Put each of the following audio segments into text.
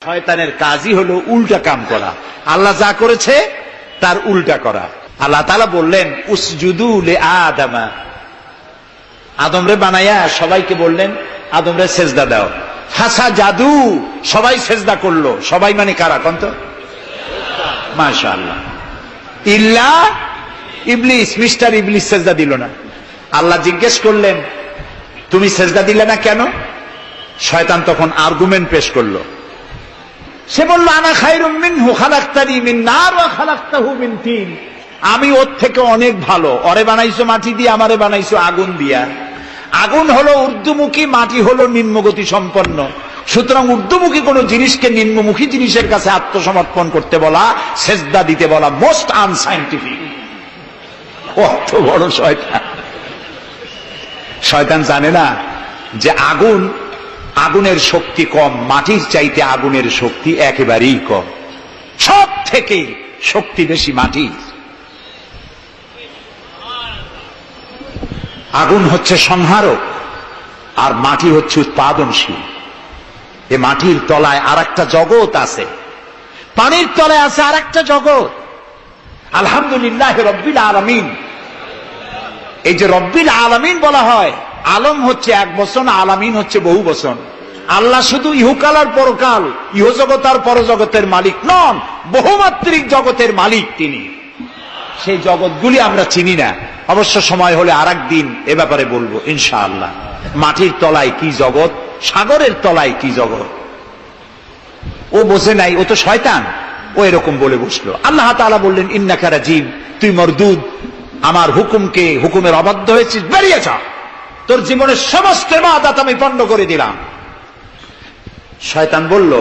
শয়তানের কাজই হলো উল্টা কাম করা, আল্লাহ যা করেছে তার উল্টা করা। আল্লাহ তাআলা বললেন উসজুদু লিআদামা, আদমরে বানায়া সবাইকে বললেন আদমরে সেজদা দাও। ফাসাজাদু, সবাই সেজদা করলো। সবাই মানে কারা কোন তো? মাশাআল্লাহ। ইল্লা ইবলিস, মিস্টার ইবলিস সেজদা দিল না। আল্লাহ জিজ্ঞেস করলেন তুমি সেজদা দিলে না কেন? শয়তান তখন আর্গুমেন্ট পেশ করলো। সে বলল আনা খায়রুম মিনহু খালাকতানি মিন নার ওয়া খালাকতাহু মিন তিন, আমি ওর থেকে অনেক ভালো। ওরে বানাইছো মাটি দিয়ে, আমারে বানাইছো আগুন দিয়া। আগুন হলো ঊর্ধ্বমুখী, মাটি হলো নিম্নগতি সম্পন্ন। সুতরাং ঊর্ধ্বমুখী কোন জিনিসকে নিম্নমুখী জিনিসের কাছে আত্মসমর্পণ করতে বলা, সেজদা দিতে বলা মোস্ট আনসাইন্টিফিক। কত বড় শয়তান! শয়তান জানে না যে আগুনের শক্তি কম, মাটির চাইতে আগুনের শক্তি একেবারেই কম। সব থেকে শক্তি বেশি মাটির। আগুন হচ্ছে সংহারক আর মাটি হচ্ছে উৎপাদনশীল। এ মাটির তলায় আর একটা জগৎ আছে, পানির তলায় আছে আর একটা জগৎ। আলহামদুলিল্লাহ রব্বিল আলামিন। এই যে রব্বিল আলামিন বলা হয়, আলম হচ্ছে এক বচন, আলামিন হচ্ছে বহু বচন। আল্লাহ শুধু ইহকাল আর পরকাল, ইহজগৎ আর পরজগতের মালিক নন, বহুমাত্রিক জগতের মালিক তিনি। সেই জগৎগুলি আমরা চিনি না, অবশ্য সময় হলে আর একদিন এ ব্যাপারে বলবো ইনশাআল্লাহ। মাটির তলায় কি জগৎ, সাগরের তলায় কি জগৎ ও বোঝে নাই, ও তো শয়তান, ও এরকম বলে বসলো। আল্লাহ তাআলা বললেন ইন্নাকা রাজিম, তুই মরদুদ, আমার হুকুমের অবাধ্য হয়েছিস, বেরিয়ে যা, তোর জীবনের সমস্ত ইবাদত আমি পণ্ড করে দিলাম। শয়তান বলল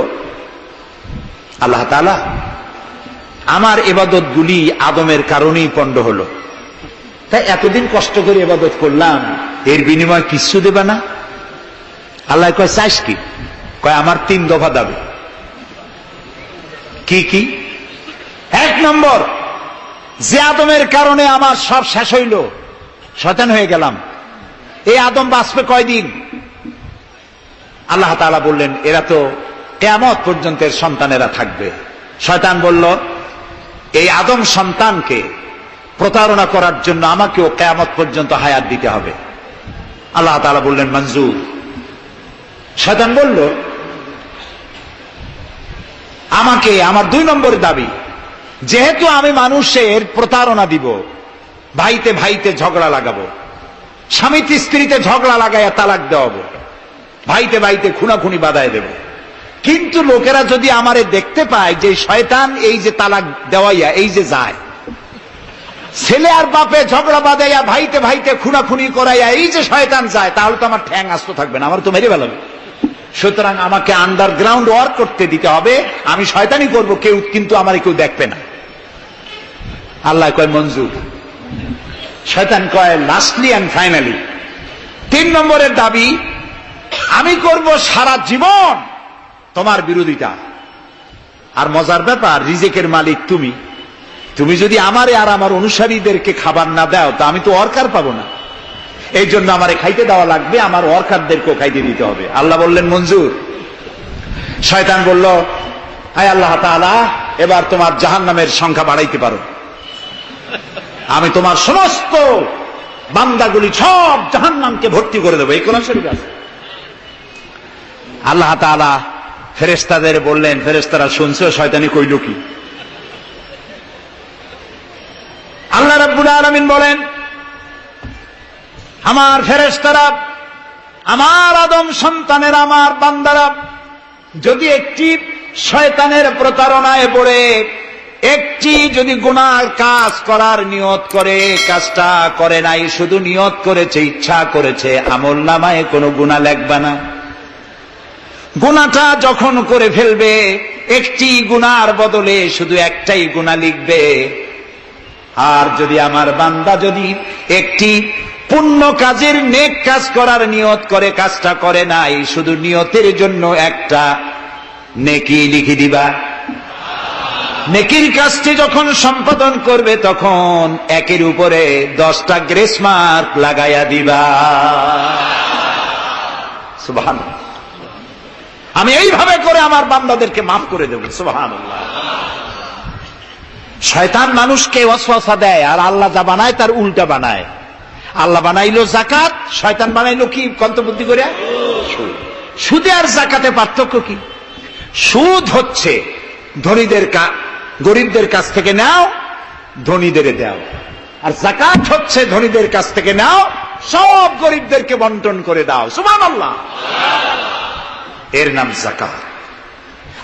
আল্লাহ তাআলা আমার ইবাদত গুলি আদমের কারণেই পণ্ড হলো, তাই এতদিন কষ্ট করে ইবাদত করলাম, এর বিনিময় কিছু দেবে না? আল্লাহ কয় চাইস কি? কয় আমার 3 দফা দাবি। কি কি? 1 নম্বর, যে আদমের কারণে আমার সব শেষ হইল, শয়তান হয়ে গেলাম, এই আদম বাঁচবে কয়দিন? আল্লাহ তাআলা বললেন এরা তো কিয়ামত পর্যন্ত এর সন্তানেরা থাকবে। শয়তান বলল এই আদম সন্তানকে প্রতারণা করার জন্য আমাকেও কিয়ামত পর্যন্ত হায়াত দিতে হবে। আল্লাহ তাআলা বললেন মঞ্জুর। শয়তান বলল আমাকে আমার 2 নম্বরের দাবি, যেহেতু আমি মানুষের প্রতারণা দিব, ভাইতে ভাইতে ঝগড়া লাগাবো, স্বামীতে স্ত্রীতে ঝগড়া লাগাইয়া তালাক দেওয়াবো, ভাইতে ভাইতে খুনাখুনি বাধায় দেব, কিন্তু লোকেরা যদি আমারে দেখতে পায় যে শয়তান এই যে তালাক দেওয়াইয়া এই যে যায়, ছেলে আর বাপে ঝগড়া বাঁধাইয়া ভাইতে ভাইতে খুনাখুনি করাইয়া এই যে শয়তান যায়, তাহলে তো আমার ঠ্যাং আস্ত থাকবে না, আমার তো মেরে ফেলাবে। সুতরাং আমাকে আন্ডারগ্রাউন্ড ওয়ার্ক করতে দিতে হবে, আমি শয়তানি করব, কেউ কিন্তু আমার কেউ দেখবে না। আল্লাহ কয় মঞ্জুর। শয়তান কয় লাস্টলি এন্ড ফাইনালি 3 নম্বরের দাবি, আমি করব সারা জীবন তোমার বিরোধিতা। আর মজার ব্যাপার, রিজেকের মালিক তুমি, তুমি যদি আমারে আর আমার অনুসারীদেরকে খাবার না দাও তা আমি তো ওয়ার্কার পাবো না, এই জন্য আমারে খাইতে দেওয়া লাগবে, আমার ওয়ার্কারদেরকেও খাইতে দিতে হবে। আল্লাহ বললেন মঞ্জুর। শয়তান বলল হায় আল্লাহ তাআলা, এবার তোমার জাহান্নামের সংখ্যা বাড়াইতে পারো, আমি তোমার সমস্ত বান্দাগুলি সব জাহান্নামকে ভর্তি করে দেবো। এই কোরআন শরীফে আছে। আল্লাহ তাআলা ফেরেশতাদের বললেন, ফেরেশতারা শুনছে শয়তানি কইল কি? আল্লাহ রাব্বুল আলামিন বলেন আমার ফেরেশতারা, আমার আদম সন্তানের, আমার বান্দারা যদি একটি শয়তানের প্রতারণায় পড়ে একটি যদি গুনার কাজ করার নিয়ত করে, কাজটা করে নাই, শুধু নিয়ত করেছে, ইচ্ছা করেছে, আমলনামায় কোনো গুনাহ লিখবে না। গুনাহটা যখন করে ফেলবে, একটি গুনার বদলে শুধু একটাই গুনাহ লিখবে। আর যদি আমার বান্দা যদি একটি পুণ্য কাজের, নেক কাজ করার নিয়ত করে, কাজটা করে নাই, শুধু নিয়তের জন্য একটা নেকি লিখে দিবা। নেকির কাজটি যখন সম্পাদন করবে তখন একের উপরে 10টা গ্রেস মার্ক লাগাইয়া দিবা। সুবহানাল্লাহ। আমি এইভাবে করে আমার বান্দাদেরকে মাফ করে দেব। সুবহানাল্লাহ। শয়তান মানুষকে ওয়াসওয়াসা দেয়, আর আল্লাহ যা বানায় তার উল্টা বানায়। আল্লাহ বানাইলো জাকাত, শয়তান বানাইলো কি কন্তবুদ্ধি করে? সুদে আর জাকাতে পার্থক্য কি? সুদ হচ্ছে ধনীদের গরিবদের কাছ থেকে নাও, ধনীদের দাও, আর জাকাত হচ্ছে ধনীদের কাছ থেকে নাও, সব গরিবদেরকে বন্টন করে দাও। সুবহানাল্লাহ। এর নাম জাকাত।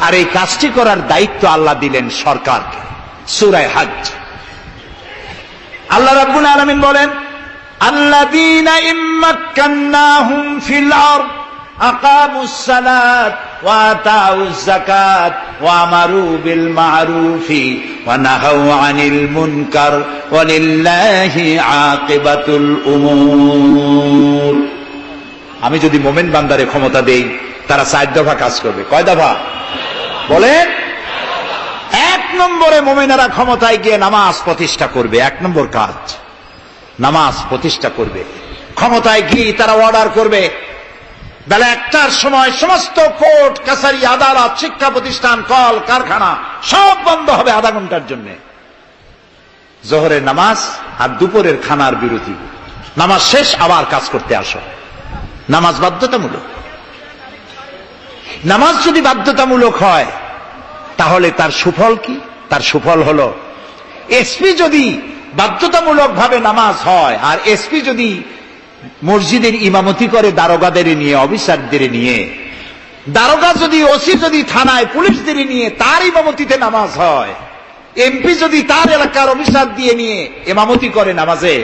আর এই কাজটি করার দায়িত্ব আল্লাহ দিলেন সরকারকে। সূরা হজ আল্লাহ রাব্বুল আলামিন বলেন, আল্লাযীনা ইম্মাক্কান্নাহুম ফিল আরদ আকামুস সালাত ওয়া আতাউজ যাকাত ওয়া আমারু বিল মা'রুফি ওয়া নাহাউ আনিল মুনকার ওয়া লিল্লাহি আকিবাতুল উমুর। আমি যদি মুমিন বান্দারে ক্ষমতা দেই, তারা 4 দফা কাজ করবে। কয় দফা বলেন? 1 নম্বরে মুমিনেরা ক্ষমতায় গিয়ে নামাজ প্রতিষ্ঠা করবে। 1 নম্বর কাজ নামাজ প্রতিষ্ঠা করবে। ক্ষমতায় গিয়ে তারা অর্ডার করবে, বেলা 1টার সময় সমস্ত কোর্ট কাছারি আদালত শিক্ষা প্রতিষ্ঠান কল কারখানা সব বন্ধ হবে আধা ঘন্টার জন্য। জোহরের নামাজ আর দুপুরের খানার বিরতি। নামাজ শেষ, আবার কাজ করতে আসো। নামাজ বাধ্যতামূলক। নামাজ যদি বাধ্যতামূলক হয় তাহলে তার সুফল কি? তার সুফল হলো, এসপি যদি বাধ্যতামূলক ভাবে নামাজ হয়, আর এসপি যদি মসজিদের ইমামতি করে দারোগাদের নিয়ে, অফিসারদের নিয়ে, দারোগা যদি, ওসি যদি থানায় পুলিশদের নিয়ে তার ইমামতিতে নামাজ হয়, এমপি যদি তার এলাকার অফিসার দিয়ে নিয়ে ইমামতি করে নামাজে,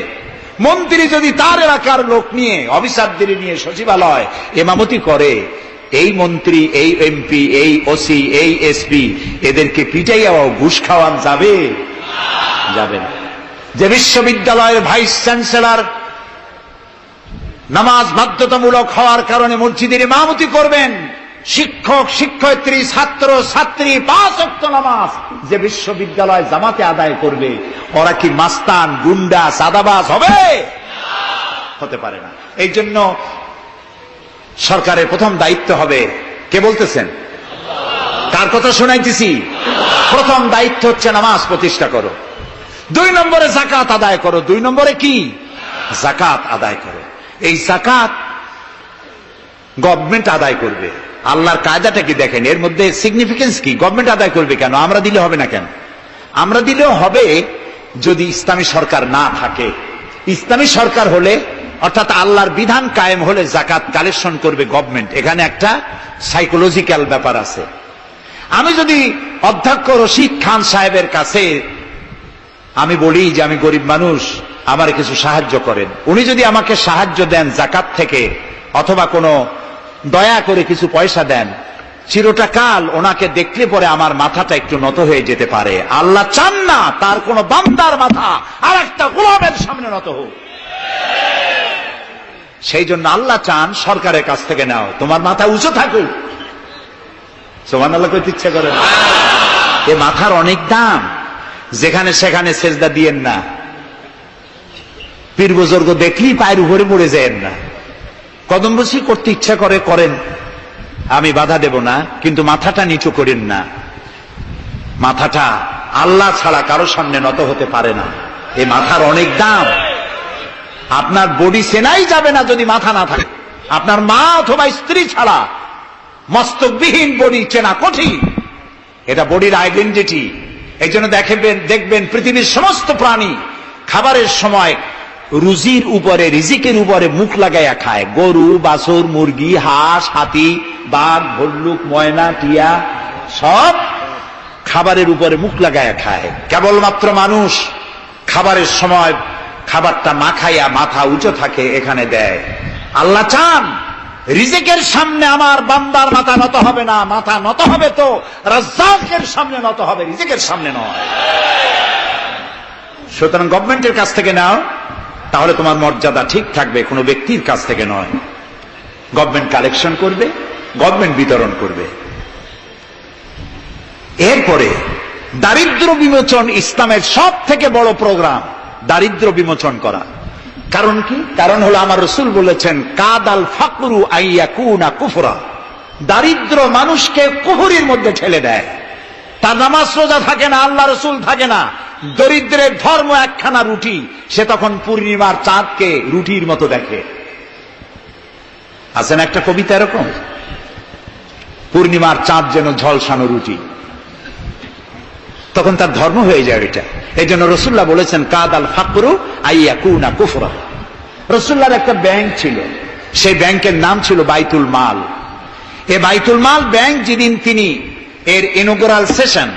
মন্ত্রী যদি তার এলাকার লোক নিয়ে অফিসারদের নিয়ে সচিবালয় ইমামতি করে, এই মন্ত্রী, এই এমপি, এই ওসি, এই এসপি এদেরকে পিটাইয়া ঘুষ খাওয়ান যাবে? যাবে না। যে বিশ্ববিদ্যালয়ের ভাইস চ্যান্সেলর নামাজ বাধ্যতামূলক হওয়ার কারণে মসজিদের ইমামতি করবেন, শিক্ষক শিক্ষয়িত্রী ছাত্র ছাত্রী 5 ওয়াক্ত নামাজ যে বিশ্ববিদ্যালয় জামাতে আদায় করবে, ওরা কি মাস্তান, গুন্ডা, সাদাবাজ হবে? হতে পারে না। এই জন্য সরকারের প্রথম দায়িত্ব হবে, কে বলতেছেন? কার কথা শোনাইতেছি? প্রথম দায়িত্ব হচ্ছে নামাজ প্রতিষ্ঠা করো। 2 নম্বরে যাকাত আদায় করো। 2 নম্বরে কি? যাকাত আদায় করো। এই যাকাত গভর্নমেন্ট আদায় করবে। আল্লাহর কায়দাটা কি দেখেন, এর মধ্যে সিগনিফিকেন্স কি? গভর্নমেন্ট আদায় করবে কেন? আমরা দিলে হবে না কেন? আমরা দিলেও হবে যদি ইসলামী সরকার না থাকে। ইসলামী সরকার হলে, অর্থাৎ আল্লাহর বিধান কায়েম হলে যাকাত কালেকশন করবে গভর্নমেন্ট। এখানে একটা সাইকোলজিক্যাল ব্যাপার আছে। আমি যদি অধ্যক্ষ রশিদ খান সাহেবের কাছে আমি বলি যে আমি গরিব মানুষ, আমার কিছু সাহায্য করেন, উনি যদি আমাকে সাহায্য দেন যাকাত থেকে, অথবা কোনো দয়া করে কিছু পয়সা দেন, চিরটা কাল ওনাকে দেখলে পরে আমার মাথাটা একটু নত হয়ে যেতে পারে। আল্লাহ চান না তার কোন বান্দার মাথা আর একটা গোলামের সামনে নত হোক। সেই জন্য আল্লাহ চান সরকারের কাছ থেকে নাও, তোমার মাথা উঁচু থাকুক। সুবহানাল্লাহ কইতে ইচ্ছা করে না? এ মাথার অনেক দাম। যেখানে সেখানে সেজদা দিয়েন না। পীর বুজুর্গ দেখলেই পায়ের উপরে পড়ে যায়েন না। কদম বসি করতে ইচ্ছা করে করেন, আমি বাধা দেব না, কিন্তু মাথাটা নিচু করেন না। মাথাটা আল্লাহ ছাড়া কারো সামনে নত হতে পারে না। এই মাথার অনেক দাম। আপনার বডি চেনাই যাবে না যদি মাথা না থাকে। আপনার মা অথবা স্ত্রী ছাড়া মস্তকবিহীন বডি চেনা কঠিন। এটা বডির আইডেন্টিটি। এই জন্য দেখবেন পৃথিবীর সমস্ত প্রাণী খাবারের সময় রুজির উপরে, রিজিকের উপরে মুখ লাগাইয়া খায়। গরু, বাছুর, মুরগি, হাঁস, হাতি, বাঘ, ভল্লুক, ময়না, টিয়া সব খাবারের উপরে মুখ লাগাইয়া খায়। কেবলমাত্র মানুষ খাবারের সময় খাবারটা মাখাইয়া মাথা উঁচু থাকে এখানে দেয়। আল্লাহ চান রিজিকের সামনে আমার বান্দার মাথা নত হবে না। মাথা নত হবে তো রাজ্জাকের সামনে নত হবে, রিজিকের সামনে নয়। সুতরাং গভর্নমেন্টের কাছ থেকে নাও, তাহলে তোমার মর্যাদা ঠিক থাকবে, কোনো ব্যক্তির কাছ থেকে নয়। গভর্নমেন্ট কালেকশন করবে, গভর্নমেন্ট বিতরণ করবে। এরপরে দারিদ্র বিমোচন ইসলামের সব থেকে বড় প্রোগ্রাম, দারিদ্র বিমোচন করা। কারণ কি? কারণ হলো আমার রাসূল বলেছেন, কাদাল ফাকরু আইয়াকুনা কুফরা। দারিদ্র মানুষকে কুফরির মধ্যে ঠেলে দেয়। তার নামাজ রোজা থাকে না, আল্লাহ রসুল থাকে না, দরিদ্রের ধর্ম একখানা রুটি, সে তখন পূর্ণিমার চাঁদকে রুটির মতো দেখে। আছেন একটা কবিতা এরকম, পূর্ণিমার চাঁদ যেন ঝলসানো রুটি, তখন তার ধর্ম হয়ে যায় এটা। এই জন্য রসুল্লাহ বলেছেন কাদাল ফাকরু আইয়াকুনা কুফরা। রসুল্লাহর একটা ব্যাংক ছিল, সেই ব্যাংকের নাম ছিল বাইতুল মাল। এই বাইতুল মাল ব্যাংক যেদিন তিনি এর ইনগুরাল সেশন,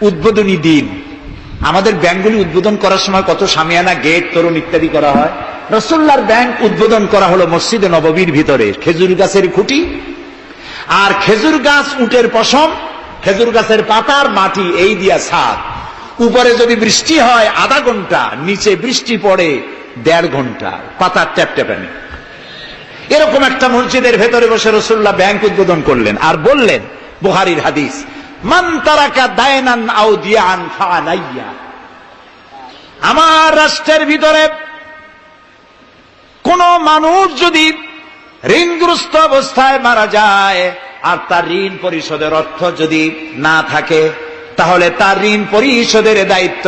উদ্বোধনী দিন, আমাদের ব্যাংকগুলি উদ্বোধন করার সময় কত শামিয়ানা, গেট, তোরণ ইত্যাদি করা হয়। রসুল্লাহর ব্যাংক উদ্বোধন করা হলো মসজিদে নববীর ভিতরে, খেজুর গাছের খুঁটি আর খেজুর গাছ, উটের পশম, খেজুর গাছের পাতার মাটি, এই দিয়া ছাদ। উপরে যদি বৃষ্টি হয় আধা ঘন্টা, নিচে বৃষ্টি পড়ে 1.5 ঘন্টা, পাতার ট্যাপট্যাপানি। এরকম একটা মসজিদের ভেতরে বসে রসুল্লাহ ব্যাংক উদ্বোধন করলেন আর বললেন, বুখারীর হাদিস, মান তারাকা দায়নান আও দিয়ান ফাআলাইয়া। আমার রাষ্ট্রের ভিতরে কোন মানুষ যদি ঋণগ্রস্ত অবস্থায় মারা যায় আর তার ঋণ পরিশোধের অর্থ যদি না থাকে, তাহলে তার ঋণ পরিশোধের দায়িত্ব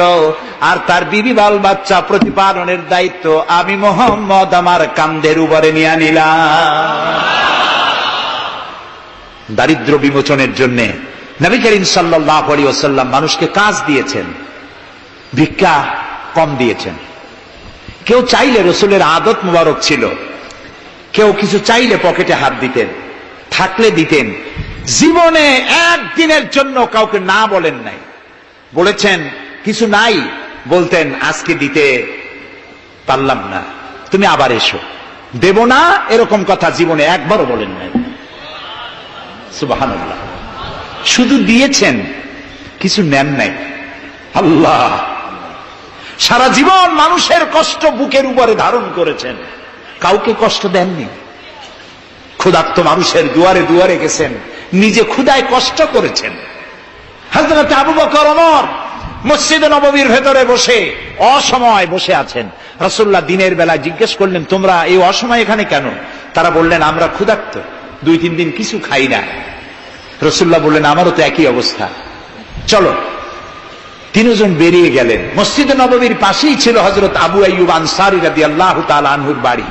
আর তার বিবি বাল বাচ্চা প্রতিপালনের দায়িত্ব আমি মুহাম্মদ আমার কাঁধের উপরে নিয়ে নিলাম। দারিদ্র বিমোচনের জন্য নবী করিম সাল্লাল্লাহু আলাইহি ওয়াসাল্লাম মানুষকে কাজ দিয়েছেন, ভিক্ষা কম দিয়েছেন। কেউ চাইলে, রসুলের আদত মুবারক ছিল, কেউ কিছু চাইলে পকেটে হাত দিতেন, থাকলে দিতেন। জীবনে একদিনের জন্য কাউকে না বলেন নাই। বলেছেন কিছু নাই, বলতেন আজকে দিতে পারলাম না, তুমি আবার এসো, দেব না, এরকম কথা জীবনে একবারও বলেন নাই। সুবহানাল্লাহ। শুধু দিয়েছেন, কিছু নেন নাই। আল্লাহ, সারা জীবন মানুষের কষ্ট বুকের উপরে ধারণ করেছেন, কাউকে কষ্ট দেননি। ক্ষুধার্ত মানুষের দুয়ারে দুয়ারে গেছেন, নিজে ক্ষুধায় কষ্ট করেছেন। হযরত আবু বকর, ওমর মসজিদে নববীর ভেতরে বসে অসময় বসে আছেন। রাসূলুল্লাহ দিনের বেলা জিজ্ঞেস করলেন, তোমরা এই অসময় এখানে কেন? তারা বললেন, আমরা ক্ষুধার্ত, 2-3 দিন কিছু খাই না। রাসূলুল্লাহ বললেন, আমারও তো একই অবস্থা, চলো। 3 জন বেরিয়ে গেলেন। মসজিদে নববীর পাশেই ছিল হযরত আবু আইয়ুব আনসারী রাদিয়াল্লাহু তাআলা আনহুর বাড়ি।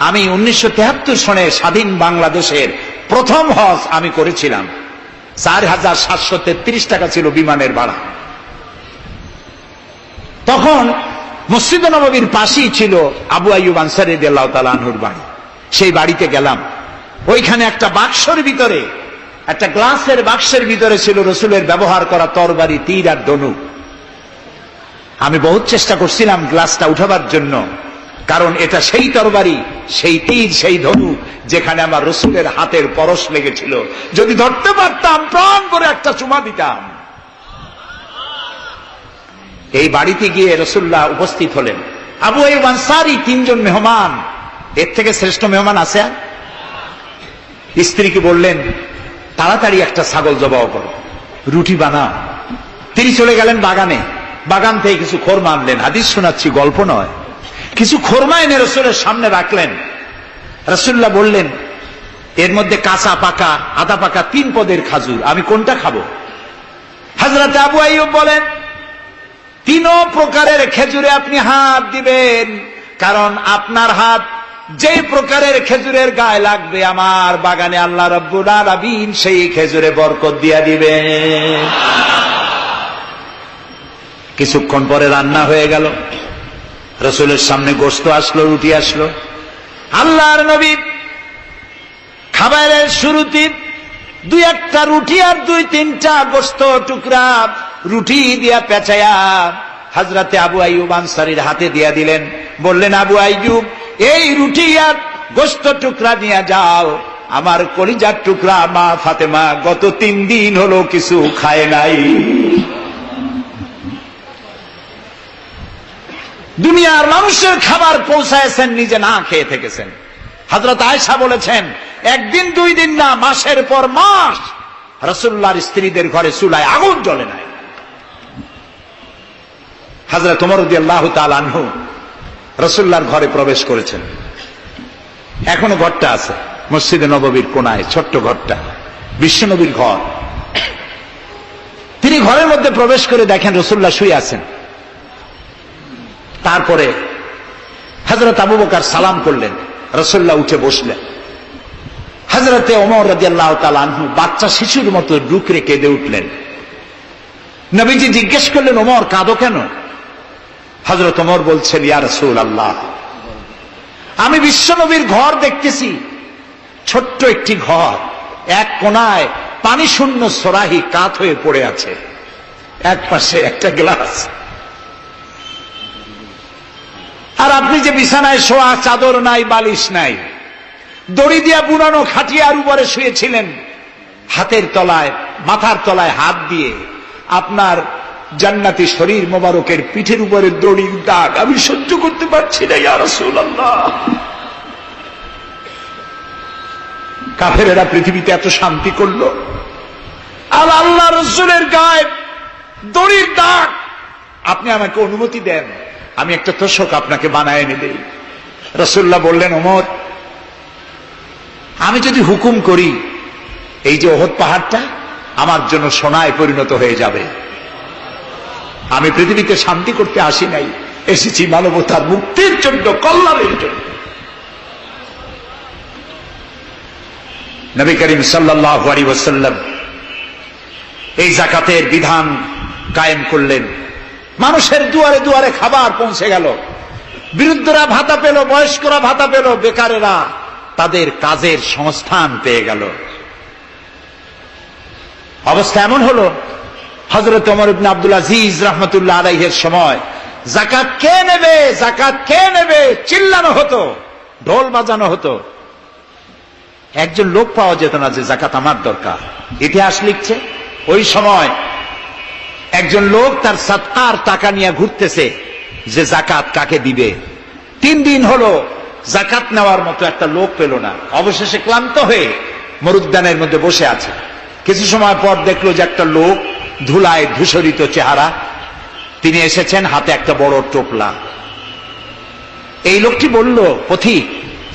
আমি 1973 সনে স্বাধীন বাংলাদেশের প্রথম হজ আমি করেছিলাম। 4733 টাকা ছিল বিমানের ভাড়া। তখন মসজিদে নববীর পাশেই ছিল আবু আইয়ুব আনসারী রাদিয়াল্লাহু তাআলা আনহুর বাড়ি। সেই বাড়িতে গেলাম। ওইখানে একটা বাক্সের ভিতরে, একটা গ্লাসের বাক্সের ভিতরে ছিল রসুলের ব্যবহার করা তরবারি, তীর আর ধনুক। আমি বহুত চেষ্টা করছিলাম গ্লাসটা উঠাবার জন্য, কারণ এটা সেই তরবারি, সেই তীর, সেই ধনুক যেখানে আমার রসুলের হাতের পরশ লেগেছিল। যদি ধরতে পারতাম প্রাণ করে একটা চুমা দিতাম। এই বাড়িতে গিয়ে রাসূলুল্লাহ উপস্থিত হলেন। আবু আইয়ুব আনসারী, 3 জন মেহমান, এর থেকে শ্রেষ্ঠ মেহমান আছে? স্ত্রীকে বললেন, তাড়াতাড়ি একটা ছাগল জবাহ করো, রুটি বানাও। তিনি চলে গেলেন বাগানে, বাগান থেকে কিছু খোরমা আনলেন। হাদিস শোনাচ্ছি, গল্প নয়। কিছু খোরমা এনে রসুলের সামনে রাখলেন। রাসূলুল্লাহ বললেন, এর মধ্যে কাঁচা পাকা, আধা পাকা 3 পদের খাজুর, আমি কোনটা খাবো? হযরত আবু আইয়ুব বলেন, 3 প্রকারের খেজুরে আপনি হাত দিবেন, কারণ আপনার হাত যে প্রকারের খেজুরের গায়ে লাগবে আমার বাগানে আল্লাহ রাব্বুল আলামিন সেই খেজুরে বরকত দিয়া দিবেন। কিছুক্ষণ পরে রান্না হয়ে গেল। রসুলের সামনে গোশত আসলো, রুটি আসলো। আল্লাহর নবী খাবারের শুরুতে 2-1টা রুটি আর 2-3টা গোশত টুকরা রুটি দিয়া পেঁচায়া হযরতে আবু আইয়ুব আনসারীর হাতে দিয়া দিলেন। বললেন, আবু আইয়ুব, এই রুটি আর গোশত টুকরা নিয়ে যাও, আমার কলিজার টুকরা মা ফাতেমা গত 3 দিন হলো কিছু খায় নাই। দুনিয়ার মানুষের খাবার পৌঁছায়ছেন, নিজে না খেয়ে থেকেছেন। হযরত আয়েশা বলেছেন, 1 দিন 2 দিন না, মাসের পর মাস রাসূলুল্লাহর স্ত্রীদের ঘরে চুলায় আগুন জ্বলে নাই। হযরত ওমর রাদিয়াল্লাহু তাআলা আনহু রাসূলুল্লাহর ঘরে প্রবেশ করেছেন। এখনো ঘরটা আছে মসজিদে নববীর কোনায়, ছোট্ট ঘরটা। বিশ্বনবীর ঘর। তিনি ঘরের মধ্যে প্রবেশ করে দেখেন রাসূলুল্লাহ শুয়ে আছেন। তারপরে হযরত আবু বকর সালাম করলেন, রাসূলুল্লাহ উঠে বসলেন। হযরতে ওমর রাদিয়াল্লাহু তাআলা আনহু বাচ্চা শিশুর মতো ডুকরে কেঁদে উঠলেন। নবীজি জিজ্ঞেস করলেন, ওমর কাঁদো কেন? হযরত ওমর বলছেন, ইয়া রাসূলুল্লাহ, আমি বিশ্বনবীর ঘর দেখতেছি, ছোট্ট একটি ঘর, এক কোণায় পানি শূন্য সরাহি কাত হয়ে পড়ে আছে, এক পাশে একটা গ্লাস, আর আপনি যে বিছানায় শোয়া, চাদর নাই, বালিশ নাই, দড়ি দিয়া বুনানো খাটিয়ার উপরে শুয়েছিলেন, হাতের তলায়, মাথার তলায় হাত দিয়ে আপনার জান্নাতি শরীর মোবারকের পিঠের উপরে দড়ির দাগ আমি সহ্য করতে পারছি না ইয়া রাসূলুল্লাহ। কাফেরেরা পৃথিবীতে এত শান্তি করলো, আর আল্লাহ রাসূলের গায়ে দড়ির দাগ, আপনি আমাকে অনুমতি দেন, আমি একটা তোশক আপনাকে বানায় এনে দেই। রাসূলুল্লাহ বললেন, ওমর, আমি যদি হুকুম করি, এই যে ওহদ পাহাড়টা আমার জন্য সোনায় পরিণত হয়ে যাবে। আমি পৃথিবীতে শান্তি করতে আসি নাই, এসেছি মানবতার মুক্তির জন্য, কল্যাণের জন্য। নবী করিম সাল্লাল্লাহু আলাইহি ওয়াসাল্লাম এই যাকাতের বিধান কায়েম করলেন। মানুষের দুয়ারে দুয়ারে খাবার পৌঁছে গেল, বৃদ্ধরা ভাতা পেল, বয়স্করা ভাতা পেল, বেকারেরা তাদের কাজের সংস্থান পেয়ে গেল। অবস্থা এমন হলো, হযরত ওমর ইবনে আব্দুল আজিজ রাহমাতুল্লাহ আলাইহির সময় যাকাত কে নেবে, যাকাত কে নেবে চিল্লানো হতো, ঢোল বাজানো হতো। একজন লোক পাওয়া যেত না যে যাকাত আমার দরকার। ইতিহাস লিখছে, ওই সময় একজন লোক তার সাদকার টাকা নিয়ে ঘুরতেছে যে যাকাত কাকে দিবে। 3 দিন হলো যাকাত নেওয়ার মতো একটা লোক পেল না। অবশেষে ক্লান্ত হয়ে মরুদ্যানের মধ্যে বসে আছে। কিছু সময় পর দেখলো যে একটা লোক, ধুলায় ধূসরিত চেহারা, তিনি এসেছেন, হাতে একটা বড় টোপলা। এই লোকটি বলল, পথিক,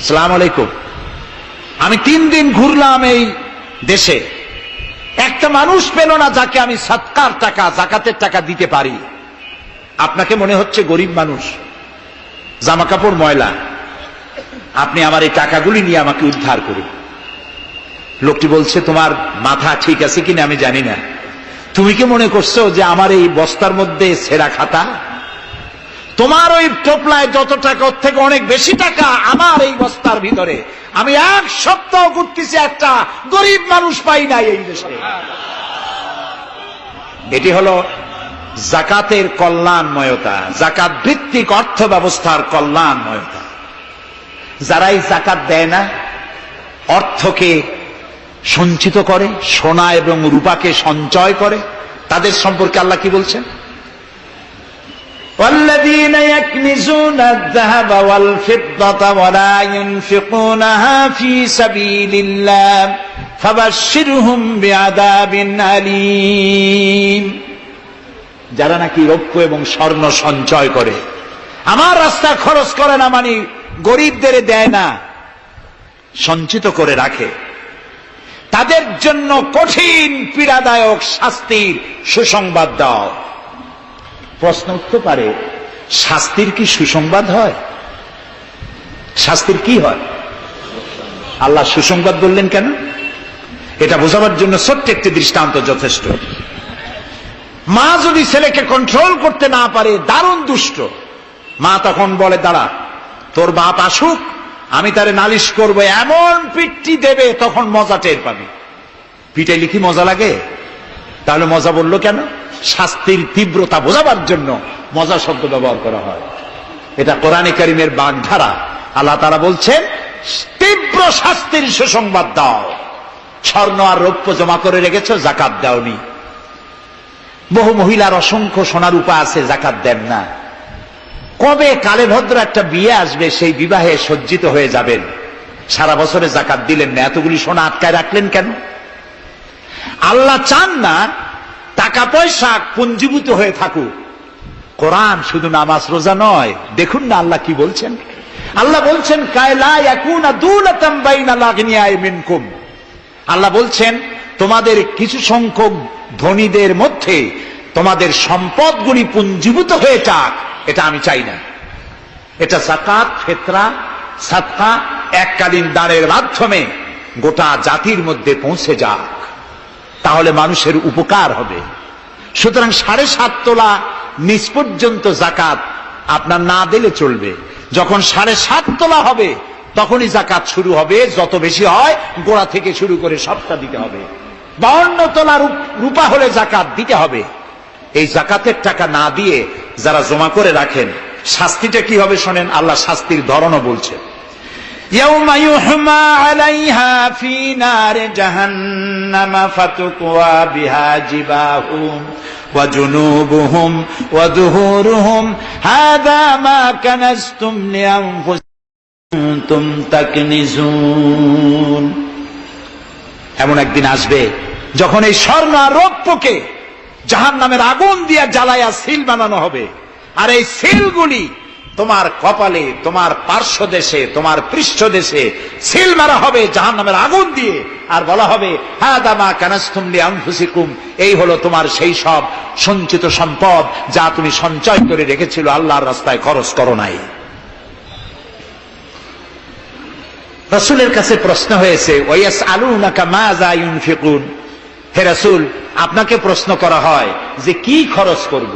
আসসালামু আলাইকুম, আমি 3 দিন ঘুরলাম এই দেশে, একটা মানুষ পেল না যাকে আমি সদকার টাকা, যাকাতের টাকা দিতে পারি। আপনাকে মনে হচ্ছে গরিব মানুষ, জামা কাপড় ময়লা, আপনি আমার এই টাকাগুলি নিয়ে আমাকে উদ্ধার করুন। লোকটি বলছে, তোমার মাথা ঠিক আছে কিনা আমি জানি না, তুমি কি মনে করছো যে আমার এই বস্তার মধ্যে ছেঁড়া খাতা? তোমার ওই টোপলায় যত টাকা, ওর থেকে অনেক বেশি টাকা আমার এই বস্তার ভিতরে। আমি 1 সপ্তাহ ঘুরতেছি, একটা গরিব মানুষ পাই নাই এই দেশে। এটি হলো যাকাতের কল্যাণময়তা, যাকাত ভিত্তিক অর্থ ব্যবস্থার কল্যাণময়তা। যারাই যাকাত দেয় না, অর্থকে সঞ্চিত করে, সোনা এবং রূপাকে সঞ্চয় করে, তাদের সম্পর্কে আল্লাহ কি বলছেন? والذين يكنزون الذهب والفضة ولا ينفقونها في سبيل الله فبشرهم بعذاب أليم। যারা নাকি রৌপ্য এবং স্বর্ণ সঞ্চয় করে, আমার রাস্তায় খরচ করে না, মানে গরিবদের দেয় না, সঞ্চিত করে রাখে, তাদের জন্য কঠিন পীড়াদায়ক শাস্তির সুসংবাদ দাও। প্রশ্ন উঠতে পারে, শাস্তির কি সুসংবাদ হয়? শাস্তির কি হয়? আল্লাহ সুসংবাদ বললেন কেন? এটা বোঝাবার জন্য ছোট্ট একটি দৃষ্টান্ত যথেষ্ট। মা যদি ছেলেকে কন্ট্রোল করতে না পারে, দারুণ দুষ্ট, মা তখন বলে, দাঁড়া, তোর বাপ আসুক, আমি তারে নালিশ করব, এমন পিটটি দেবে, তখন মজা টের পাবি। পিটাইলে কি মজা লাগে? তাহলে মজা বললো কেন? শাস্তির তীব্রতা বোঝাবার জন্য মজা শব্দ ব্যবহার করা হয়। এটা কোরআনে কারীমের বাগধারা। আল্লাহ তাআলা বলছেন, তীব্র শাস্তির সুসংবাদ দাও। স্বর্ণ আর রৌপ্য জমা করে রেখেছো, যাকাত দাওনি। বহু মহিলার অসংখ্য সোনার রূপা আছে, যাকাত দেন না। কবে কালে ভদ্র একটা বিয়ে আসবে, সেই বিবাহে সজ্জিত হয়ে যাবেন, সারা বছরে যাকাত দিলেন না, এতগুলি সোনা আটকায় রাখলেন কেন? আল্লাহ চান না টাকা পয়সা পুঞ্জীভূত হয়ে থাকুক। কোরআন শুধু নামাজ রোজা নয়, দেখুন না আল্লাহ কি বলছেন। আল্লাহ বলছেন, কায়লা ইয়াকুনা দুলাতাম বাইনাল আগনিয়াই মিনকুম। আল্লাহ বলছেন, তোমাদের কিছু সংখ্যক ধনীদের মধ্যে তোমাদের সম্পদগুলি পুঞ্জীভূত হয়ে যাক, এটা আমি চাই না। এটা যাকাত, ফিতরা, সাদকা এককালীন দানের মাধ্যমে গোটা জাতির মধ্যে পৌঁছে যাক, তাহলে মানুষের উপকার হবে। সুতরাং 7.5 তোলা নিচ পর্যন্ত যাকাত আপনার না দিলে চলবে। যখন 7.5 তোলা হবে তখনই যাকাত শুরু হবে। যত বেশি হয় গোড়া থেকে শুরু করে সবটা দিতে হবে। 52 তোলা রূপা হলে যাকাত দিতে হবে। এই যাকাতের টাকা না দিয়ে যারা জমা করে রাখেন, শাস্তিটা কি হবে শোনেন। আল্লাহ শাস্তির ধরনও বলছে, ইয়াউমা ইউহমা আলাইহা ফি নারে জাহান্নাম ফাতুকওয়া বিহা জিবাহুম ওয়া জুনুবুহুম ওয়া যুহুরুহুম হাযা মা কানাজতুম লিআনফুসিকুম তাকনিজুন। এমন একদিন আসবে যখন এই স্বর্ণ আর রৌপ্যকে জাহান্নামের আগুন দিয়ে জ্বালায়া সিল বানানো হবে, আর এই সিলগুলি তোমার কপালে, তোমার পার্শ্বদেশে, তোমার পৃষ্ঠদেশে সিল মারা হবে জাহান্নামের আগুন দিয়ে, আর বলা হবে হাযা মা কানাজতুম লিআনফুসিকুম, এই হলো তোমার সেই সব সঞ্চিত সম্পদ যা তুমি সঞ্চয় করে রেখেছিল, আল্লাহর রাস্তায় খরচ করো নাই। রাসূলের কাছে প্রশ্ন হয়েছে, ওয়ায়াসআলুনাকা মাযা ইউনফিকুন, হে রাসূল আপনাকে প্রশ্ন করা হয় যে কি খরচ করব।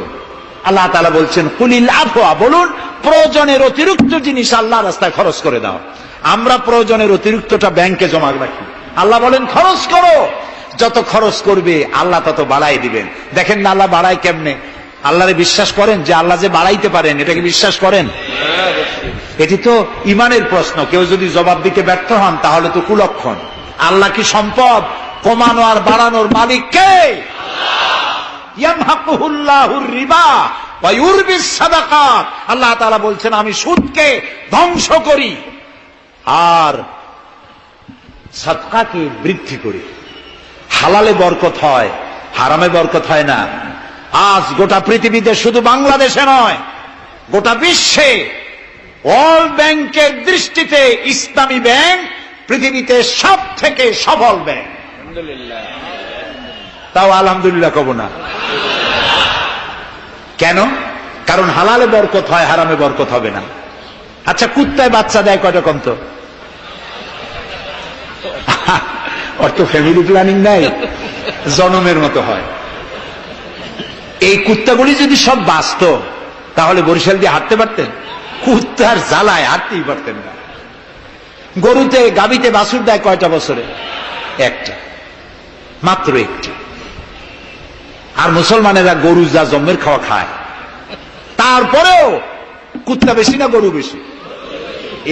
আল্লাহ তাআলা বলছেন কুলিল আফওয়া, বলুন প্রয়োজনের অতিরিক্ত জিনিস আল্লাহর রাস্তায় খরচ করে দাও। আমরা প্রয়োজনের অতিরিক্তটা ব্যাংকে জমা রাখি, আল্লাহ বলেন খরচ করো। যত খরচ করবে আল্লাহ তত বাড়াই দিবেন। দেখেন না আল্লাহ বাড়ায় কেমনে। আল্লাহরে বিশ্বাস করেন যে আল্লাহ যে বাড়াইতে পারেন, এটাকে বিশ্বাস করেন? এটি তো ইমানের প্রশ্ন। কেউ যদি জবাব দিতে ব্যর্থ হন তাহলে তো কুলক্ষণ। আল্লাহ কি সম্পদ কমানো আর বাড়ানোর মালিক কে? ইয়ামহাকুহুল্লাহুর রিবা ওয়া ইউরবিস সাদাকাত। আল্লাহ তাআলা বলছেন আমি সুদকে ধ্বংস করি আর সাদকাকে বৃদ্ধি করি। হালালে বরকত হয়, হারামে বরকত হয় না। আজ গোটা পৃথিবীতে, শুধু বাংলাদেশে নয়, গোটা বিশ্বে ওয়ার্ল্ড ব্যাংকের দৃষ্টিতে ইসলামী ব্যাংক পৃথিবীতে সব থেকে সফল ব্যাংক। তাও আলহামদুলিল্লাহ কব না। কেন? কারণ হালালে বরকত হয়, হারামে বরকত হবে না। আচ্ছা, কুত্তায় বাচ্চা দেয় কয়টা কম তো? ওর তো ফ্যামিলি প্ল্যানিং নাই, জনমের মতো হয়। এই কুত্তাগুলি যদি সব বাঁচত তাহলে বরিশাল দিয়ে হাঁটতে পারতেন? কুত্তার জ্বালায় হাঁটতেই পারতেন না। গরুতে, গাভীতে বাছুর দেয় কয়টা বছরে? একটা, মাত্র একটি। আর মুসলমানেরা গরু যা জন্মের খাওয়া খায়, তারপরেও কুত্তা বেশি না গরু বেশি?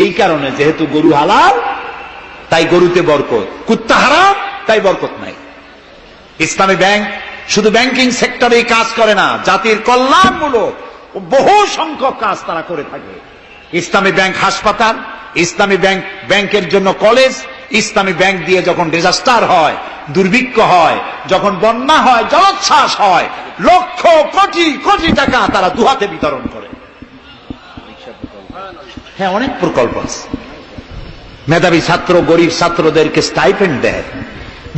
এই কারণে যেহেতু গরু হালাল তাই গরুতে বরকত, কুত্তা হারাম তাই বরকত নাই। ইসলামী ব্যাংক শুধু ব্যাংকিং সেক্টরে কাজ করে না, জাতির কল্যাণমূলক বহু সংখ্যক কাজ তারা করে থাকে। ইসলামী ব্যাংক হাসপাতাল, ইসলামী ব্যাংক ব্যাংকের জন্য কলেজ, ইসলামী ব্যাংক দিয়ে যখন ডিজাস্টার হয়, দুর্ভিক্ষ হয়, যখন বন্যা হয়, জলোচ্ছ্বাস হয়, লক্ষ কোটি কোটি টাকা তারা দুহাতে বিতরণ করে। হ্যাঁ, অনেক প্রকল্প আছে। মেধাবী ছাত্র, গরিব ছাত্রদেরকে স্টাইপেন্ড দেয়,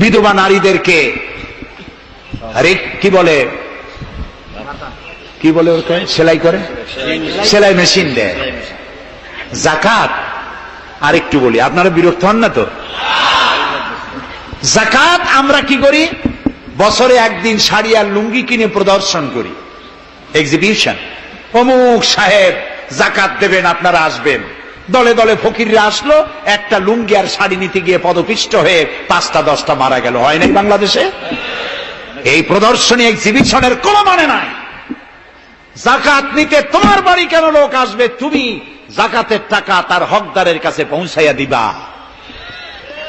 বিধবা নারীদেরকে কি বলে ওকে সেলাই করে, সেলাই মেশিন দেয়। যাকাত আর একটু বলি, আপনারা বিরক্ত হন না তো? যাকাত আমরা কি করি? বছরে একদিন শাড়ি আর লুঙ্গি কিনে প্রদর্শন করি, এক্সিবিশন। অমুক সাহেব যাকাত দেবেন, আপনারা আসবেন। দলে দলে ফকিররা আসলো, একটা লুঙ্গি আর শাড়ি নিতে গিয়ে পদপিষ্ট হয়ে 5টা 10টা মারা গেল। হয় নাই বাংলাদেশে? এই প্রদর্শনী এক্সিবিশনের কোনো মানে নাই। যাকাত নিতে তোমার বাড়ি কেন লোক আসবে? তুমি যাকাতের টাকা তার হকদারের কাছে পৌঁছাইয়া দিবা।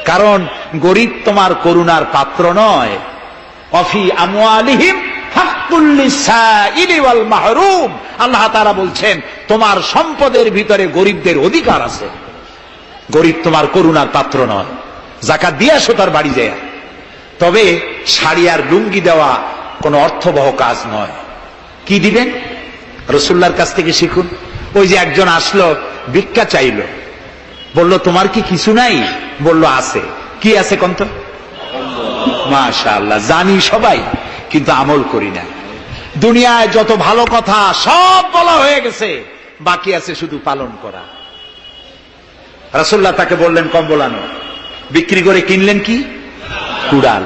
কারণ গরিব তোমার করুণার পাত্র নয়। অফি আমওয়ালিহিম হাক্কুল লিসাইলি ওয়াল মাহরুম। আল্লাহ তাআলা বলছেন তোমার সম্পদের ভিতরে গরিবদের অধিকার আছে। গরিব তোমার করুণার পাত্র নয়। যাকাত দিয়ে আসো তার বাড়ি যায়। তবে শাড়ি আর লুঙ্গি দেওয়া কোনো অর্থবহ কাজ নয়। কি দিবেন? রাসূলুল্লাহর কাছ থেকে শিখুন। ওই যে একজন আসলো, ভিক্ষা চাইলো, বলল তোমার কি কিছু নাই? বলল আছে। কি আছে কন্ত? মাশাআল্লাহ, জানি সবাই, কিন্তু আমল করি না। দুনিয়ায় যত ভালো কথা সব বলা হয়ে গেছে, বাকি আছে শুধু পালন করা। রাসূলুল্লাহ তাকে বললেন কম্বল আনো, বিক্রি করে কিনলেন কি? কুড়াল।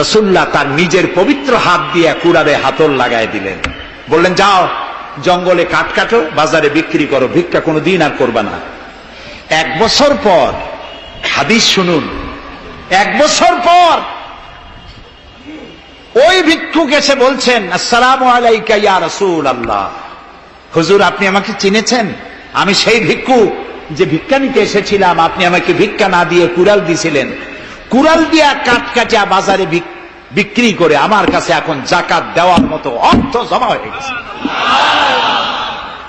রাসূলুল্লাহ তার নিজের পবিত্র হাত দিয়ে কুড়ালে হাতল লাগায় দিলেন, বললেন যাও জঙ্গলে কাঠ কাটো, বাজারে বিক্রি করো, ভিক্ষা কোনোদিন আর করবা না। 1 বছর পর, হাদিস শুনুন, 1 বছর পর ওই ভিক্ষুক এসে বলছেন, আসসালামু আলাইকা ইয়া রাসূলুল্লাহ, হুজুর আপনি আমাকে চিনেছেন? আমি সেই ভিক্ষুক যে ভিক্ষা নিতে এসেছিলাম, আপনি আমাকে ভিক্ষা না দিয়ে কুড়াল দিয়েছিলেন। কুড়াল দিয়া কাঠ কাটিয়া বাজারে বিক্রি করে আমার কাছে এখন যাকাত দেওয়ার মতো অর্থ জমা হয়ে গেছে।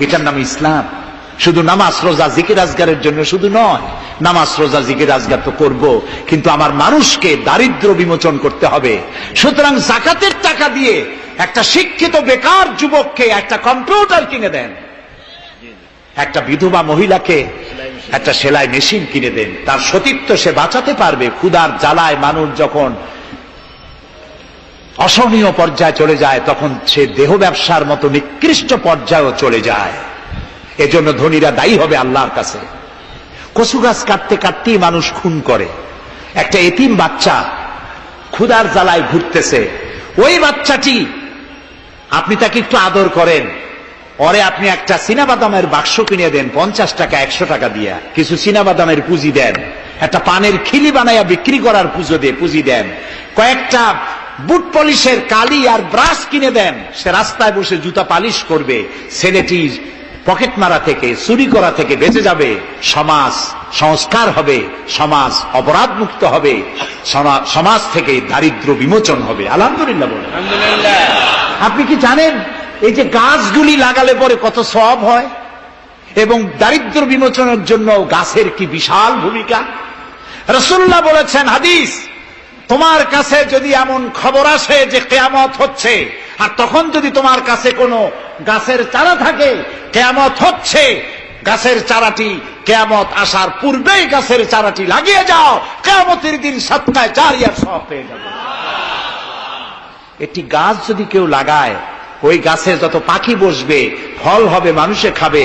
এটার নাম ইসলাম। শুধু নামাজ রোজা জিকির আজগারের জন্য শুধু নয়, নামাজ রোজা জিকির আজগার তো করব, কিন্তু আমার মানুষকে দারিদ্র বিমোচন করতে হবে। সুতরাং যাকাতের টাকা দিয়ে একটা শিক্ষিত বেকার যুবককে একটা কম্পিউটার কিনে দেন, একটা বিধবা মহিলাকে একটা সেলাই মেশিন কিনে দেন, তার সতীত্ব সে বাঁচাতে পারবে। ক্ষুধার জ্বালায় মানুষ যখন অসহনীয় পর্যায়ে চলে যায়, তখন সে দেহ ব্যবসার মতো নিকৃষ্ট পর্যায়েও চলে যায়। এজন্য ধনীরা দায়ী হবে আল্লাহর কাছে। কচু গাছ কাটতে কাটতেই মানুষ খুন করে। একটা এতিম বাচ্চা ক্ষুধার জ্বালায় ঘুরতেছে, ওই বাচ্চাটি আপনি তাকে একটু আদর করেন, ওরে আপনি একটা চীনাবাদামের বাক্স কিনে দেন 50 টাকা 100 টাকা দিয়া, কিছু চীনাবাদামের পুঁজি দেন, একটা পানের খিলি বানাইয়া বিক্রি করার পুঁজি দেন, কয়েকটা বুট পলিশের কালি আর ব্রাশ কিনে দেন, সে রাস্তায় বসে জুতা পালিশ করবে, ছেলেটি পকেট মারা থেকে চুরি করা থেকে বেঁচে যাবে, সমাজ সংস্কার হবে, সমাজ অপরাধ মুক্ত হবে, সমাজ থেকে দারিদ্র বিমোচন হবে। আলহামদুলিল্লাহ বলেন। আপনি কি জানেন এই যে গাছগুলি লাগালে পরে কত সওয়াব হয়, এবং দারিদ্র বিমোচনের জন্য গাছের কি বিশাল ভূমিকা। রাসূলুল্লাহ বলেছেন হাদিস, তোমার কাছে যদি এমন খবর আসে যে কিয়ামত হচ্ছে, আর তখন যদি তোমার কাছে কোনো গাছের চারা থাকে, কিয়ামত হচ্ছে, গাছের চারাটি কিয়ামত আসার পূর্বেই গাছের চারাটি লাগিয়ে যাও, কিয়ামতের দিন সাদকায়ে জারিয়ার সওয়াব পেয়ে যাবে। একটি গাছ যদি কেউ লাগায়, ওই গাছে যত পাখি বসবে, ফল হবে, মানুষে খাবে,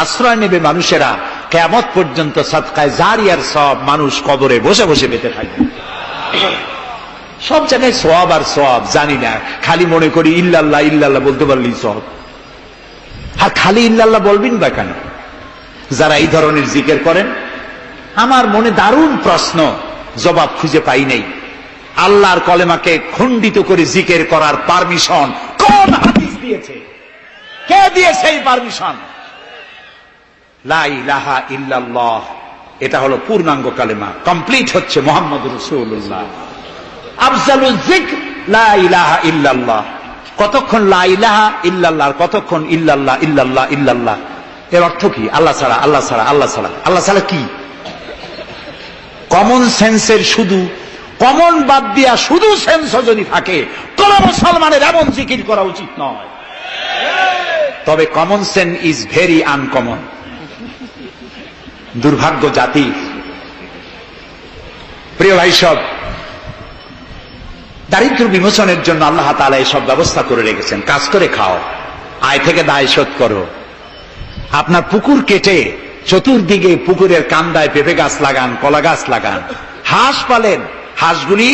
আশ্রয় নেবে মানুষেরা, কিয়ামত পর্যন্ত সাদকায়ে জারিয়ার সওয়াব মানুষ কবরে বসে বসে পেতে থাকবে। সব জায়গায় সওয়াব আর সওয়াব জানি না, খালি মনে করি ইল্লাল্লাহ ইল্লাল্লাহ বলতে পারলেই সওয়াব। আর খালি ইল্লাল্লাহ বলবেন বা কেন? যারা এই ধরনের জিকির করেন, আমার মনে দারুণ প্রশ্ন, জবাব খুঁজে পাই নাই। আল্লাহর কলেমাকে খণ্ডিত করে জিকির করার পারমিশন কোন হাদিস দিয়েছে? কে দিয়েছে এই পারমিশন? লা ইলাহা ইল্লাল্লাহ, এটা হলো পূর্ণাঙ্গ কালেমা, কমপ্লিট হচ্ছে মুহাম্মদুর রাসূলুল্লাহ। আফজালুল যিকর লা ইলাহা ইল্লাল্লাহ। কতক্ষণ লা ইলাহা ইল্লাল্লাহ, কতক্ষণ ইল্লাল্লাহ ইল্লাল্লাহ ইল্লাল্লাহ। এর অর্থ কি? আল্লাহ ছাড়া, আল্লাহ ছাড়া, আল্লাহ ছাড়া। আল্লাহ ছাড়া কি? কমন সেন্সের শুধু কমন বাদ দিয়া শুধু সেন্স যদি থাকে, কোন মুসলমানের এমন জিকির করা উচিত নয়। তবে common sense is very uncommon. দুর্ভাগ্য জাতি। প্রিয় ভাই সব, দারিদ্র বিমোচনের জন্য আল্লাহ তাআলা এসব ব্যবস্থা করে রেখেছেন। কাজ করে খাও, আয় থেকে দায় শোধ করো। আপনার পুকুর কেটে চতুর্দিকে পুকুরের কান্দায় পেঁপে গাছ লাগান, কলা গাছ লাগান। হাঁস পালেন, হাঁসগুলি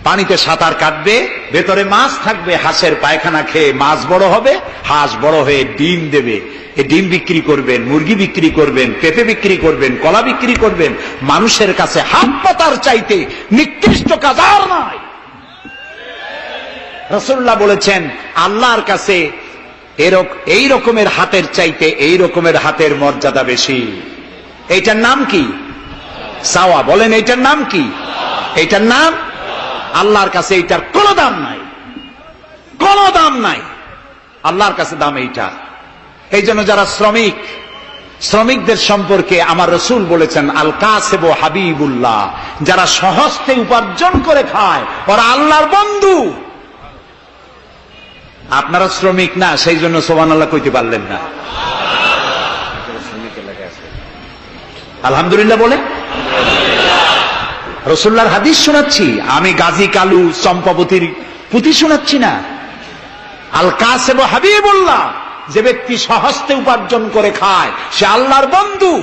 পানিতে সাঁতার কাটবে, ভেতরে মাছ থাকবে, হাঁসের পায়খানা খেয়ে মাছ বড় হবে, হাঁস বড় হয়ে ডিম দেবে। এই ডিম বিক্রি করবেন, মুরগি বিক্রি করবেন, পেঁপে বিক্রি করবেন, কলা বিক্রি করবেন। মানুষের কাছে হাত পাতার চাইতে নিকৃষ্ট কাজ আর নাই। রাসূলুল্লাহ বলেছেন, আল্লাহর কাছে এই রকমের হাতের চাইতে এই রকমের হাতের মর্যাদা বেশি। এইটার নাম কি? চাওয়া। বলেন এইটার নাম কি? এইটার নাম আল্লাহর কাছে এইটার কোনো দাম নাই, কোনো দাম নাই। আল্লাহর কাছে দাম এইটা। এই জন্য যারা শ্রমিকদের সম্পর্কে আমার রাসূল বলেছেন, আল কাসিবু হাবিবুল্লাহ, যারা সহজে উপার্জন করে খায় ওরা আল্লাহর বন্ধু। আপনারা শ্রমিক না, সেই জন্য সুবহানাল্লাহ কইতে পারলেন না। আলহামদুলিল্লাহ বলে। রাসূলুল্লাহর হাদিস শোনাচ্ছি, আমি গাজী কালু চম্পাবতীর পুঁথি শোনাচ্ছি না। আল কাসেব হাবিবুল্লাহ, যে ব্যক্তি স্বহস্তে উপার্জন করে খায় সে আল্লাহর বন্ধু।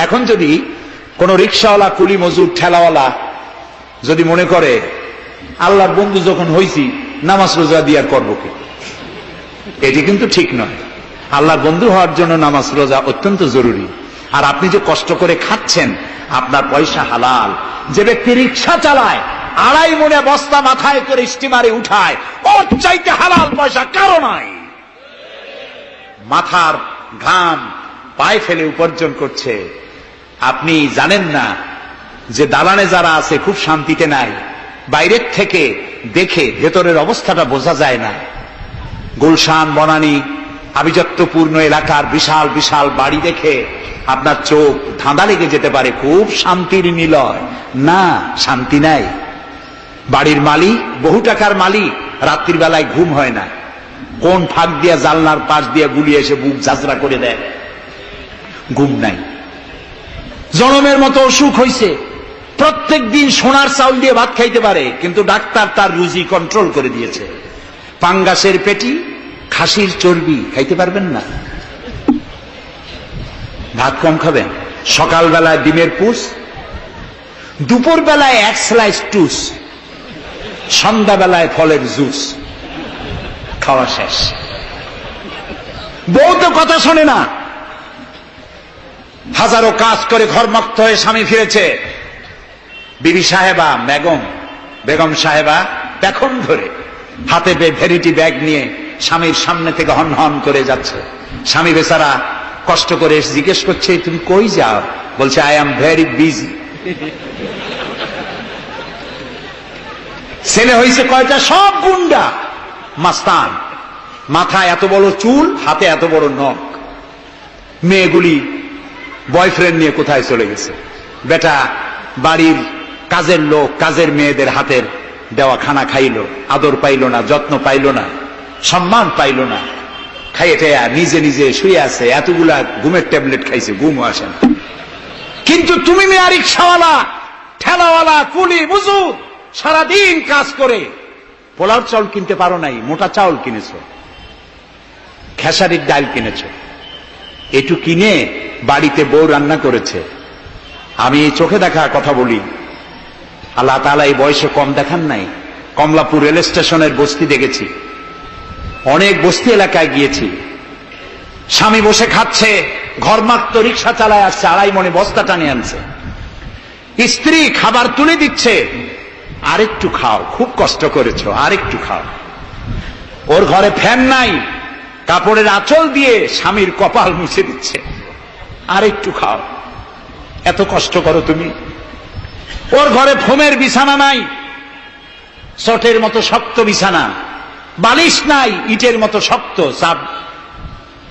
এখন যদি কোন রিকশাওয়ালা, কুলি মজুর, ঠেলাওয়ালা যদি মনে করে আল্লাহর বন্ধু যখন হইছি নামাজ রোজা দিয়ে আর করবো কি, এটি কিন্তু ঠিক নয়। আল্লাহর বন্ধু হওয়ার জন্য নামাজ রোজা অত্যন্ত জরুরি। আর আপনি যে কষ্ট করে খাচ্ছেন, আপনার পয়সা হালাল। যে ব্যক্তি রিকশা চালায়, 2.5 মনে বস্তা মাথায় করে স্টিমারে উঠায়, ওর চাইতে হালাল পয়সা কারো নাই। মাথার ঘাম পায়ে ফেলে উপার্জন করছে। আপনি জানেন না যে দালানে যারা আছে খুব শান্তিতে নাই। বাইরের থেকে দেখে ভেতরের অবস্থাটা বোঝা যায় না। গুলশান, বনানী, আভিজাত্যপূর্ণ এলাকার বিশাল বিশাল বাড়ি দেখে আপনার চোখ ধাঁধা লেগে যেতে পারে, খুব শান্তির নিলয়। না, শান্তি নাই। বাড়ির মালিক, বহু টাকার মালিক, রাত্রির বেলায় ঘুম হয় না। কোন ফাঁক দিয়া জানলার পাশ দিয়ে গুলিয়ে এসে বুক ঝাঁঝরা করে দেয়, ঘুম নাই। জনমের মতো অসুখ হইছে, প্রত্যেক দিন সোনার চাউল দিয়ে ভাত খাইতে পারে, কিন্তু ডাক্তার তার রুজি কন্ট্রোল করে দিয়েছে। পাঙ্গাসের পেটি, খাসির চর্বি খাইতে পারবেন না, ভাত কম খাবেন। সকালবেলায় ডিমের পুষ, দুপুর বেলায় 1 স্লাইস টুস, সন্ধ্যাবেলায় ফলের জুস, খাওয়া শেষ। বউ তো কথা শোনে না, হাজারো কাজ করে ঘরমুক্ত হয়ে স্বামী ফিরেছে। বিবি সাহেবা, বেগম সাহেবা পেখম ধরে হাতে ভ্যানিটি ব্যাগ নিয়ে স্বামীর সামনে থেকে হন হন করে যাচ্ছে। স্বামী বেচারা কষ্ট করে জিজ্ঞেস করছে, তুমি কই যাও? বলছে, আই এম ভেরি বিজি। ছেলে হয়েছে কয়টা? সব গুন্ডা, মাস্তান। মাথায় এত বড় চুল, হাতে এত বড় নখ। মেয়েগুলি বয়ফ্রেন্ড নিয়ে কোথায় চলে গেছে। বেটা বাড়ির কাজের লোক, কাজের মেয়েদের হাতের দেওয়া খানা খাইল, আদর পাইল না, যত্ন পাইল না, সম্মান পাইল না। খাইয়ে টেয়া নিজে নিজে শুয়ে আছে, এতগুলা ঘুমের ট্যাবলেট খাইছে, ঘুমও আসে না। কিন্তু তুমি মেয়ে রিকশাওয়ালা, ঠেলাওয়ালা, কুলি মজুর, সারাদিন কাজ করে পোলাও চাউল কিনতে পারো নাই, মোটা চাউল কিনেছ, খেসারির ডাল কিনেছ। একটু কিনে বাড়িতে বউ রান্না করেছে। আমি চোখে দেখা কথা বলি, আল্লাহ তাআলা এই বয়সে কম দেখান নাই। কমলাপুর রেল স্টেশনের বস্তি দেখেছি, অনেক বস্তি এলাকায় গিয়েছি। স্বামী বসে খাচ্ছে, ঘরমাক্ত রিক্সা চালায় আসছে, 2.5 মনে বস্তা টানে আনছে। স্ত্রী খাবার তুলে দিচ্ছে, আরেকটু খাও, খুব কষ্ট করেছো, আরেকটু খাও। ওর ঘরে ফ্যান নাই, কাপড়ের আঁচল দিয়ে স্বামীর কপাল মুছে দিচ্ছে, আরেকটু খাও, এত কষ্ট করো তুমি। ওর ঘরে ফোমের বিছানা নাই, চটের মতো শক্ত বিছানা, বালিশ নাই, ইটের মতো শক্ত, চাপ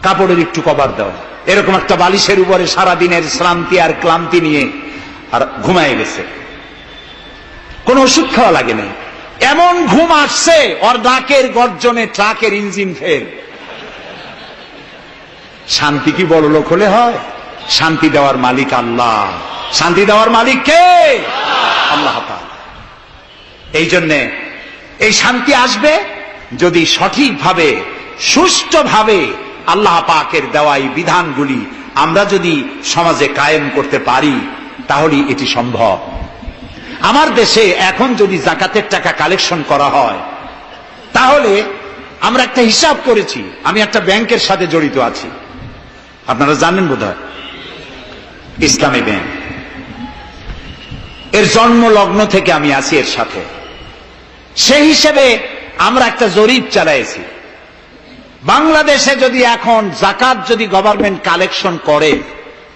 কাপড়ের একটু কভার দাও। এরকম একটা বালিশের উপরে সারাদিনের শ্রান্তি আর ক্লান্তি নিয়ে আর ঘুমায় গেছে। কোন ওষুধ খাওয়া লাগে না, এমন ঘুম আসছে ওর ডাকের গর্জনে ট্রাকের ইঞ্জিন ফেল। শান্তি কি বড় লোক হলে হয়? শান্তি দেওয়ার মালিক আল্লাহ। শান্তি দেওয়ার মালিক কে? আল্লাহ তাআলা। এই জন্যে এই শান্তি আসবে যদি সঠিকভাবে, সুষ্ঠুভাবে আল্লাহ পাকের দেওয়া এই বিধানগুলি আমরা যদি সমাজে কায়েম করতে পারি, তাহলে এটি সম্ভব। আমার দেশে এখন যদি যাকাতের টাকা কালেকশন করা হয়, তাহলে আমরা একটা হিসাব করেছি। আমি একটা ব্যাংকের সাথে জড়িত আছি, আপনারা জানেন বোধহয়, ইসলামী ব্যাংক। এর জন্ম লগ্ন থেকে আমি আছি এর সাথে। সেই হিসেবে আমরা একটা জরিপ চালাইছি। বাংলাদেশে যদি এখন যাকাত যদি গভর্নমেন্ট কালেকশন করে,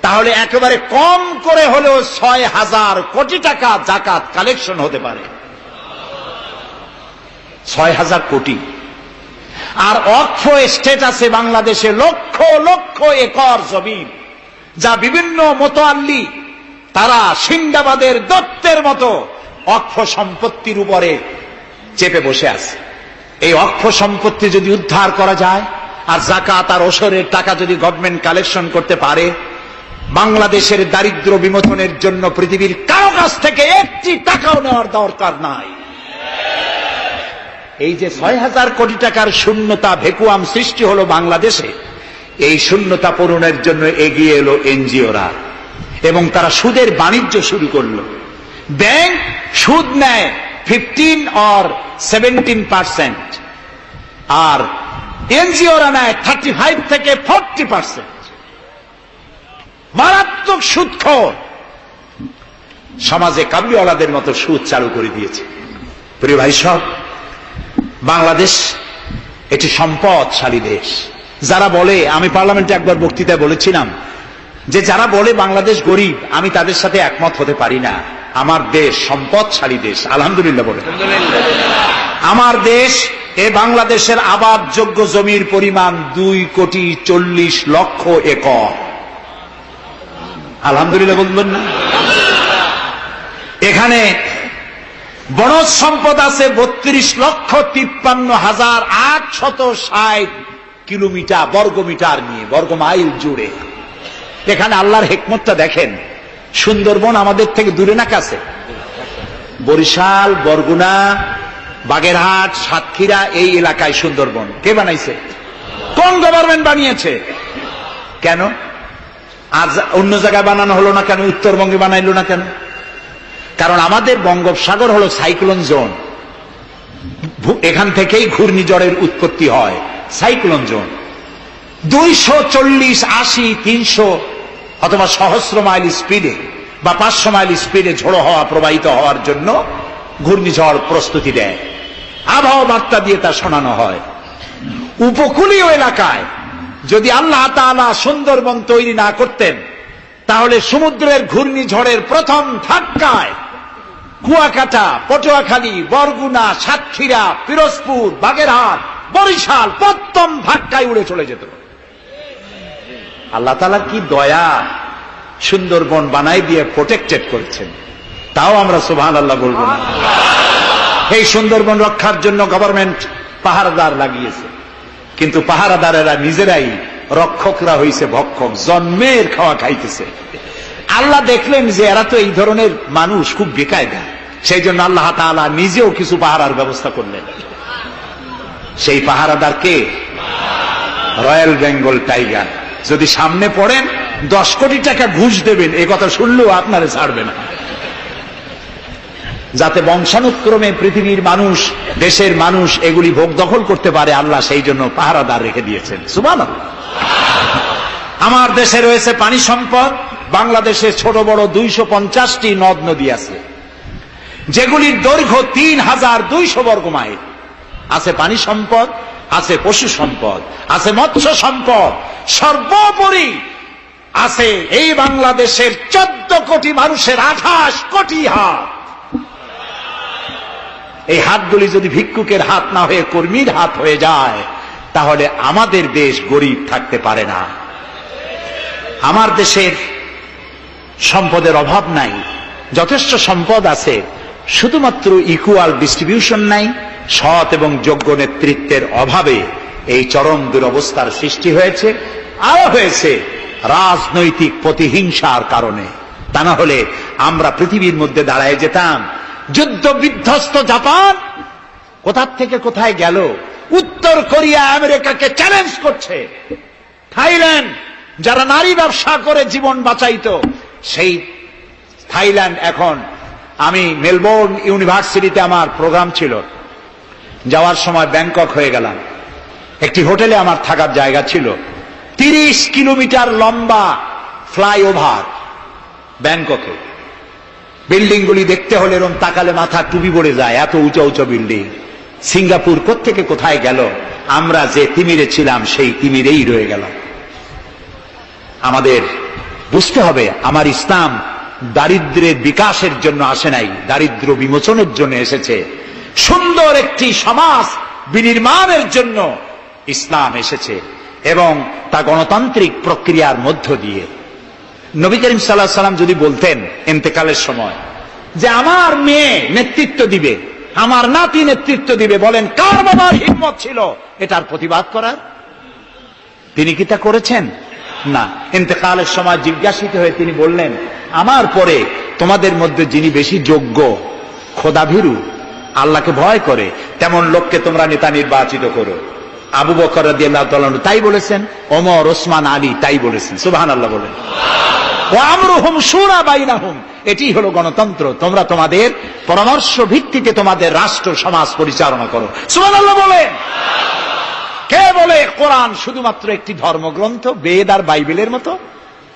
তাহলে একেবারে কম করে হলেও 6,000 কোটি টাকা যাকাত কালেকশন হতে পারে। 6,000 কোটি। আর অক্ষ এস্টেট আছে বাংলাদেশে, লক্ষ লক্ষ একর জমিন, যা বিভিন্ন মোতাল্লি তারা সিন্দাবাদের দত্তের মতো অক্ষ সম্পত্তির উপরে চেপে বসে আছে। এই অক্ষ সম্পত্তি যদি উদ্ধার করা যায়, আর যাকাত আর ওসরের টাকা যদি গভর্নমেন্ট কালেকশন করতে পারে, বাংলাদেশের দারিদ্র্য বিমোচনের জন্য পৃথিবীর কারো কাছ থেকে একটি টাকাও নেওয়ার দরকার নাই। এই যে 6,000 কোটি টাকার শূন্যতা ভ্যাকুয়াম সৃষ্টি হলো বাংলাদেশে, এই শূন্যতা পূরণের জন্য এগিয়ে এলো এনজিওরা এবং তারা সুদের বাণিজ্য শুরু করলো। ব্যাংক সুদ নেয় 15 or 17%, আর এনজিওরা নেয় 35 থেকে 40%। মারাত্মক সুদখোর। সমাজে কাবুলিওয়ালাদের মতো সুদ চালু করে দিয়েছে। প্রিয় ভাই সব, বাংলাদেশ একটি সম্পদশালী দেশ। যারা বলে, আমি পার্লামেন্টে একবার বক্তৃতায় বলেছিলাম যে যারা বলে বাংলাদেশ গরিব, আমি তাদের সাথে একমত হতে পারি না। আমার দেশ সম্পদশালী দেশ, আলহামদুলিল্লাহ বলে। আমার দেশ, এ বাংলাদেশের আবাদযোগ্য জমির পরিমাণ 2,40,00,000 একর। আলহামদুলিল্লাহ বলবেন না? এখানে বনজ সম্পদ আছে 32,53,860 কিলোমিটার বর্গমিটার নিয়ে, বর্গমাইল জুড়ে। এখানে আল্লাহর হিকমতটা দেখেন। সুন্দরবন আমাদের থেকে দূরে না কাছে? বরিশাল, বরগুনা, বাগেরহাট, সাতক্ষীরা, এই এলাকায় সুন্দরবন কে বানাইছে? কোন গভর্নমেন্ট বানিয়েছে? কেন আজ অন্য জায়গায় বানানো হলো না কেন? উত্তরবঙ্গে বানাইলো না কেন? কারণ আমাদের বঙ্গোপসাগর হলো সাইক্লোন জোন। এখান থেকেই ঘূর্ণিঝড়ের উৎপত্তি হয়, সাইক্লোন জোন। 240, 80, 300 অথবা সহস্র মাইল স্পিডে বা 500 মাইল স্পিডে ঝোড়ো হওয়া প্রবাহিত হওয়ার জন্য ঘূর্ণিঝড় প্রস্তুতি দেয়। আবহাওয়া বার্তা দিয়ে তা শোনানো হয়। উপকূলীয় এলাকায় যদি আল্লাহ তাআলা সুন্দরবন তৈরি না করতেন, তাহলে সমুদ্রের ঘূর্ণিঝড়ের প্রথম ধাক্কায় কুয়াকাটা, পটুয়াখালী, বরগুনা, সাতক্ষীরা, পিরোজপুর, বাগেরহাট, বরিশাল প্রথম ধাক্কায় উড়ে চলে যেত। আল্লাহ তাআলা কি দয়া, সুন্দরবন বানাই দিয়ে প্রোটেক্টেড করেছেন। তাও আমরা সুবহানাল্লাহ বলবো না? এই সুন্দরবন রক্ষার জন্য গভর্নমেন্ট পাহারাদার লাগিয়েছে, কিন্তু পাহারাদারেরা নিজেরাই রক্ষকরা হইছে ভক্ষক, জন্মের খাওয়া খাইতেছে। আল্লাহ দেখলেন যে এরা তো এই ধরনের মানুষ খুব বেকায়দা, সেই জন্য আল্লাহ তাআলা নিজেও কিছু পাহারার ব্যবস্থা করলেন। সেই পাহারাদার কে? Royal Bengal tiger. যদি সামনে পড়েন 10 কোটি টাকা ঘুষ দেবেন, এ কথা শুনলেও আপনারে ছাড়বে না। যাতে বংশানুক্রমে পৃথিবীর মানুষ, দেশের মানুষ এগুলি ভোগ দখল করতে পারে, আল্লাহ সেই জন্য পাহারাদার রেখে দিয়েছেন। সুবহানাল্লাহ। আমার দেশে রয়েছে পানি সম্পদ। বাংলাদেশে ছোট বড় 250টি নদ নদী আছে, যেগুলির দৈর্ঘ্য 3,200 বর্গ মাইল। আছে পানি সম্পদ, আছে পশু সম্পদ, আছে মৎস্য সম্পদ, সর্বোপরি আছে এই বাংলাদেশের 14 কোটি মানুষের 28 কোটি হাত। এই হাতগুলি যদি ভিক্ষুকের হাত না হয়ে কর্মীর হাত হয়ে যায়, তাহলে আমাদের দেশ গরিব থাকতে পারে না। আমার দেশের সম্পদের অভাব নাই, যথেষ্ট সম্পদ আছে, শুধুমাত্র ইকুয়াল ডিস্ট্রিবিউশন নাই। সৎ এবং যোগ্য নেতৃত্বের অভাবে এই চরম দুরবস্থার সৃষ্টি হয়েছে। আরো হয়েছে রাজনৈতিক প্রতিহিংসার কারণে। তা না হলে আমরা পৃথিবীর মধ্যে দাঁড়ায় যেতাম। যুদ্ধ বিধ্বস্ত জাপান কোথার থেকে কোথায় গেল? উত্তর কোরিয়া আমেরিকাকে চ্যালেঞ্জ করছে। থাইল্যান্ড, যারা নারী ব্যবসা করে জীবন বাঁচাইতো, সেই থাইল্যান্ড এখন, আমি মেলবোর্ন ইউনিভার্সিটিতে আমার প্রোগ্রাম ছিল, যাওয়ার সময় ব্যাংকক হয়ে গেলাম। একটি হোটেলে আমার থাকার জায়গা ছিল। 30 কিলোমিটার লম্বা ফ্লাইওভার ব্যাংককে। বিল্ডিং গুলি দেখতে হলে এরকম তাকালে মাথা টুপি পড়ে যায়, এত উঁচা উঁচা বিল্ডিং। সিঙ্গাপুর কোত্থেকে কোথায় গেল? আমরা যে তিমিরে ছিলাম সেই তিমিরেই রয়ে গেলাম। আমাদের বুঝতে হবে, আমার ইসলাম দারিদ্র্যের বিকাশের জন্য আসে নাই, দারিদ্র বিমোচনের জন্য এসেছে। সুন্দর একটি সমাজ বিনির্মাণের জন্য ইসলাম এসেছে, এবং তা গণতান্ত্রিক প্রক্রিয়ার মধ্য দিয়ে। নবী করিম সাল্লাল্লাহু আলাইহি ওয়াসাল্লাম যদি বলতেন ইন্তেকালের সময় যে আমার মেয়ে নেতৃত্ব দিবে, আমার নাতি নেতৃত্ব দিবে, বলেন কার বাবার হিম্মত ছিল এটার প্রতিবাদ করার? তিনি কি তা করেছেন? না। ইন্তেকালের সময় জিজ্ঞাসিত হয়ে তিনি বললেন, আমার পরে তোমাদের মধ্যে যিনি বেশি যোগ্য, খোদাভীরু, আল্লাহকে ভয় করে, তেমন লোককে তোমরা নেতা নির্বাচিত করো। আবু বকর রাদিয়াল্লাহু তাআলা তাই বলেছেন, ওমর, ওসমান, আলী তাই বলেছেন। সুবহানাল্লাহ বলেন। ওয়া আমরুহুম শুরা বাইনাহুম, এটি হলো গণতন্ত্র। তোমরা তোমাদের পরামর্শ ভিত্তিতে তোমাদের রাষ্ট্র সমাজ পরিচালনা করো। সুবহানাল্লাহ বলেন। কে বলে কোরআন শুধুমাত্র একটি ধর্মগ্রন্থ, বেদ আর বাইবেলের মতো?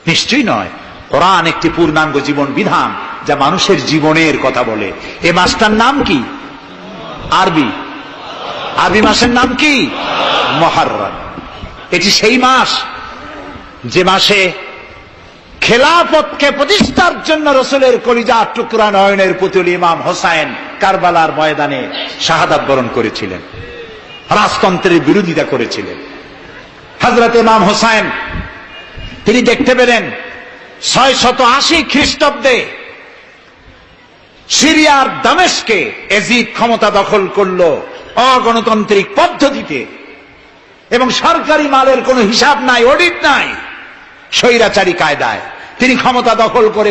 নিশ্চয়ই নয়। কোরআন একটি পূর্ণাঙ্গ জীবন বিধান, যা মানুষের জীবনের কথা বলে। এ মাসটার নাম কি? আরবি মাসের নাম কি? মুহররম। এটি সেই মাস যে মাসে খেলাফতকে প্রতিষ্ঠার জন্য রাসূলের কলিজার টুকরা নয়নের পুতুল ইমাম হোসাইন কারবালার ময়দানে শাহাদাত বরণ করেছিলেন, রাজতন্ত্রের বিরোধিতা করেছিলেন। হযরত ইমাম হোসাইন তিনি দেখতে পেলেন 680 খ্রিস্টাব্দে সিরিয়ার দামেস্কে এজিদ ক্ষমতা দখল করলো অগণতান্ত্রিক পদ্ধতিতে, এবং সরকারি মালের কোনো হিসাব নাই, অডিট নাই, স্বৈরাচারী কায়দায় তিনি ক্ষমতা দখল করে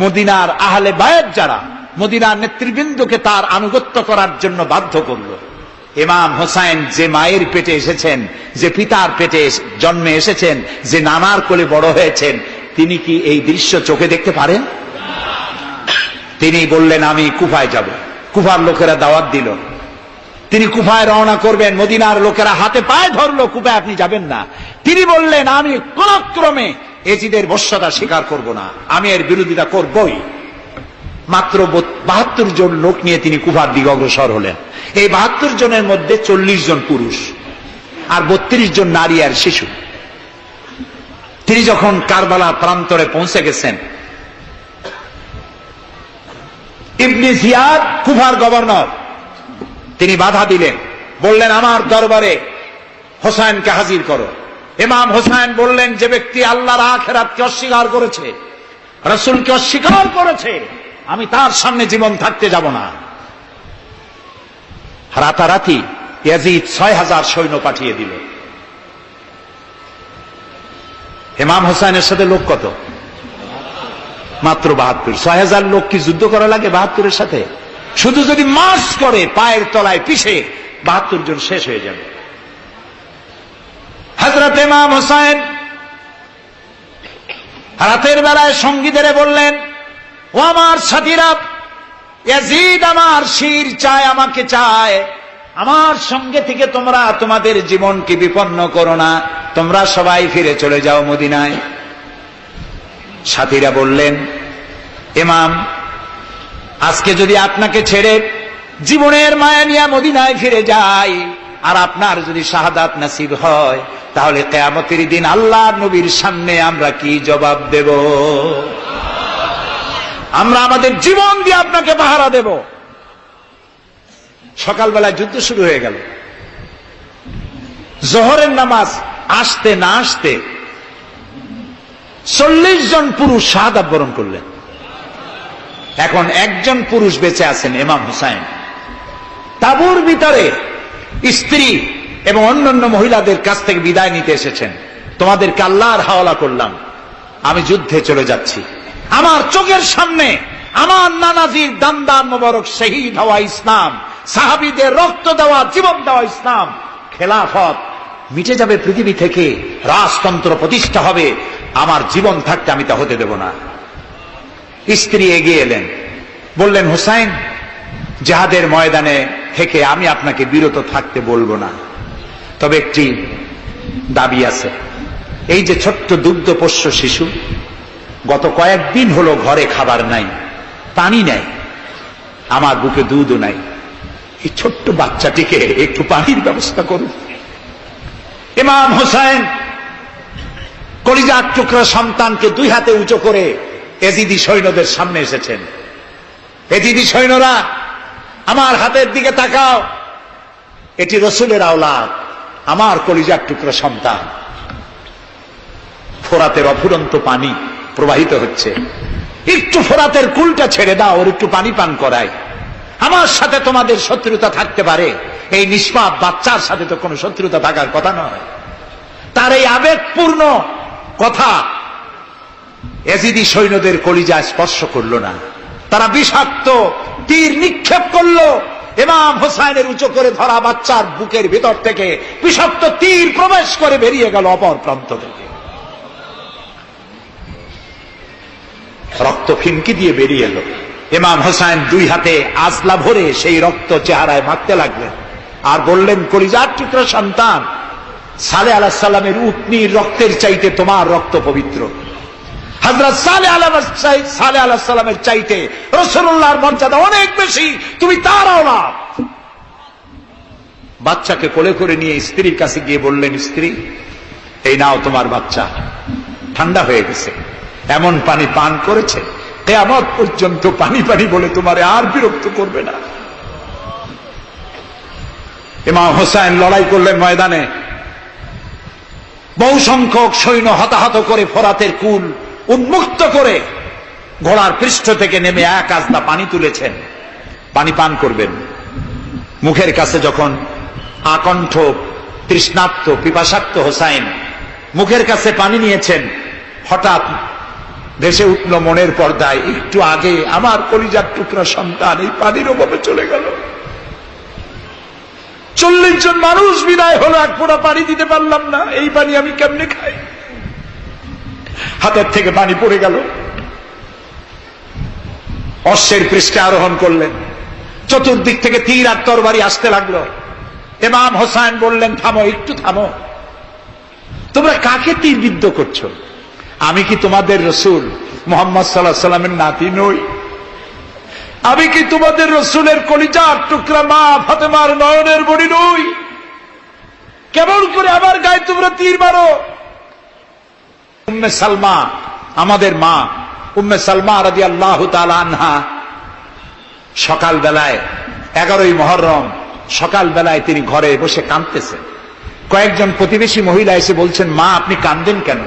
মদিনার আহলে বায়াত যারা মদিনার নেতৃবৃন্দকে তার আনুগত্য করার জন্য বাধ্য করল। ইমাম হোসাইন যে মায়ের পেটে এসেছেন, যে পিতার পেটে জন্মে এসেছেন, যে নানার কোলে বড় হয়েছেন, তিনি কি এই দৃশ্য চোখে দেখতে পারেন? তিনি বললেন, আমি কুফায় যাব। কুফার লোকেরা দাওয়াত দিল, তিনি কুফায় রওনা করবেন। মদিনার লোকেরা হাতে পায়ে ধরলো, কুফায় আপনি যাবেন না। তিনি বললেন, আমি কোন ক্রমে এজিদের বশ্যতা স্বীকার করব না, আমি এর বিরোধিতা করবই। মাত্র 72 জন লোক নিয়ে তিনি কুফার দিকে অগ্রসর হলেন। এই 72 জনের মধ্যে 40 জন পুরুষ আর 32 জন নারী আর শিশু। তিনি যখন কারবালার প্রান্তরে পৌঁছে গেছেন, ইবনে জিয়াদ কুফার গভর্নর, তিনি বাধা দিলেন, বললেন, আমার দরবারে হোসাইনকে হাজির করো। ইমাম হোসাইন বললেন, যে ব্যক্তি আল্লাহর আখিরাতকে অস্বীকার করেছে, রাসূলকে অস্বীকার করেছে, আমি তার সামনে জীবন থাকতে যাব না। রাতারাতি ইয়াজিদ 6000 সৈন্য পাঠিয়ে দিল। ইমাম হোসাইনের সাথে লোক কত? মাত্র 72। 6000 লোক কি যুদ্ধ করা লাগে 72-এর সাথে? শুধু যদি মার্চ করে পায়ের তলায় পিষে 72 জন শেষ হয়ে যাবে। হযরত ইমাম হোসাইন রাতের বেলায় সঙ্গীদের বললেন, ও আমার সাথীরা, ইয়াজিদ আমার শির চায়, আমাকে চায়, আমার সঙ্গে থেকে তোমরা তোমাদের জীবনকে বিপন্ন করো না, তোমরা সবাই ফিরে চলে যাও মদিনায়। সাথীরা বললেন, ইমাম, আজকে যদি আপনাকে ছেড়ে জীবনের মায়া নিয়ে মদিনায় ফিরে যাই, আর আপনার যদি শাহাদাত নসিব হয়, তাহলে কিয়ামতের দিন আল্লাহর নবীর সামনে আমরা কি জবাব দেব? আমরা আমাদের জীবন দিয়ে আপনাকে পাহারা দেব। সকালবেলায় যুদ্ধ শুরু হয়ে গেল। জোহরের নামাজ আসতে না আসতে 40 জন পুরুষ শাহাদাত বরণ করলেন। এখন একজন পুরুষ বেঁচে আছেন, ইমাম হুসাইন। তাঁবুর ভিতরে স্ত্রী এবং অন্যান্য মহিলাদের কাছ থেকে বিদায় নিতে এসেছেন। তোমাদেরকে আল্লাহর হাওয়ালা করলাম, আমি যুদ্ধে চলে যাচ্ছি। আমার চোখের সামনে আমার নানাজির দান্দার মোবারক শহীদ হওয়া ইসলাম, সাহাবীদের রক্ত দেওয়া, জীবন দেওয়া ইসলাম, খেলাফত মিটে যাবে পৃথিবী থেকে, রাজতন্ত্র প্রতিষ্ঠা হবে। আমার জীবন থাকতে আমি তা হতে দেব না। স্ত্রী এগিয়ে এলেন, বললেন, হুসাইন, জিহাদের ময়দানে থেকে আমি আপনাকে বিরত থাকতে বলবো না, তবে একটি দাবি আছে। এই যে ছোট্ট দুগ্ধপোষ্য শিশু, গত কয়েকদিন হলো ঘরে খাবার নাই, পানি নাই, আমার বুকে দুধও নাই, এই ছোট্ট বাচ্চাটিকে একটু পানির ব্যবস্থা করুন। ইমাম হুসাইন কলিজার টুকরা সন্তানকে 2 হাতে উঁচু করে এজিদি সৈন্যদের সামনে এসেছেন। এজিদি সৈন্যরা, আমার হাতের দিকে তাকাও, এটি রাসূলের আওলাদ, আমার কলিজার টুকরা সন্তান। ফোরাতের অফুরন্ত পানি প্রবাহিত হচ্ছে, একটু ফোরাতের কুলটা ছেড়ে দাও, ওর একটু পানি পান করাই। আমার সাথে তোমাদের শত্রুতা থাকতে পারে, এই নিষ্পাপ বাচ্চার সাথে তো কোনো শত্রুতা থাকার কথা নয়। তার এই আবেগপূর্ণ কথা এজিদি সৈন্যদের কলিজায় স্পর্শ করল না। তারা বিষাক্ত তীর নিক্ষেপ করলো। ইমাম হোসাইনের উঁচু করে ধরা বাচ্চার বুকের ভিতর থেকে বিষাক্ত তীর প্রবেশ করে বেরিয়ে গেল অপর প্রান্ত থেকে। রক্ত ফিনকি দিয়ে বেরিয়ে এলো। ইমাম হোসাইন দুই হাতে আজলা ভরে সেই রক্ত চেহারায় মাখতে লাগলেন আর বললেন, কলিজার টুকরা সন্তান, সালেহ আলাইহিস সালামের উটনির রক্তের চাইতে তোমার রক্ত পবিত্র। হযরত সালেহ আলাইহিস সালামের চাইতে রাসূলুল্লাহর মর্যাদা অনেক বেশি, তুমি তার আওলাদ। বাচ্চাকে কোলে করে নিয়ে স্ত্রীর কাছে গিয়ে বললেন, স্ত্রী, এই নাও তোমার বাচ্চা, ঠান্ডা হয়ে গেছে, এমন পানি পান করেছে কিয়ামত পর্যন্ত পানি পানি বলে তোমারে আর বিরক্ত করবে না। ইমাম হোসেন লড়াই করলেন ময়দানে। বহু সংখ্যক সৈন্য হতাহত করে ফোরাতের কুল উন্মুক্ত করে ঘোড়ার পৃষ্ঠ থেকে নেমে এক আজলা পানি তুলেছেন, পানি পান করবেন। মুখের কাছে যখন আকণ্ঠ তৃষ্ণার্ত পিপাসার্ত হোসাইন মুখের কাছে পানি নিয়েছেন, হঠাৎ ভেসে উঠল মনের পর্দায়, একটু আগে আমার কলিজার টুকরা সন্তান এই পানির অভাবে চলে গেল। 40 জন মানুষ বিদায় হলো, এক ফোঁটা পানি দিতে পারলাম না, এই পানি আমি কেমনে খাই? হাতের থেকে পানি পড়ে গেল। অশ্বের পৃষ্ঠে আরোহণ করলেন। চতুর্দিক থেকে তীর আর তরবারি আসতে লাগলো। ইমাম হোসাইন বললেন, থামো, একটু থামো, তোমরা কাকে তীরবিদ্ধ করছো? আমি কি তোমাদের রসুল মুহাম্মদ সাল্লাল্লাহু আলাইহি সাল্লামের নাতি নই? আমি কি তোমাদের রসুলের কলিজার টুকরা মা ফাতেমার নয়নের মণি নই? কেমন করে আমার গায়ে তোমরা তীর মারো? উম্মে সালমা, আমাদের মা উম্মে সালমা রাদিয়াল্লাহু তাআলা আনহা সকাল বেলায় 11ই মুহররম সকাল বেলায় তিনি ঘরে বসে কাঁদতেছেন। কয়েকজন প্রতিবেশী মহিলা এসে বলছেন, মা আপনি কাঁদেন কেন?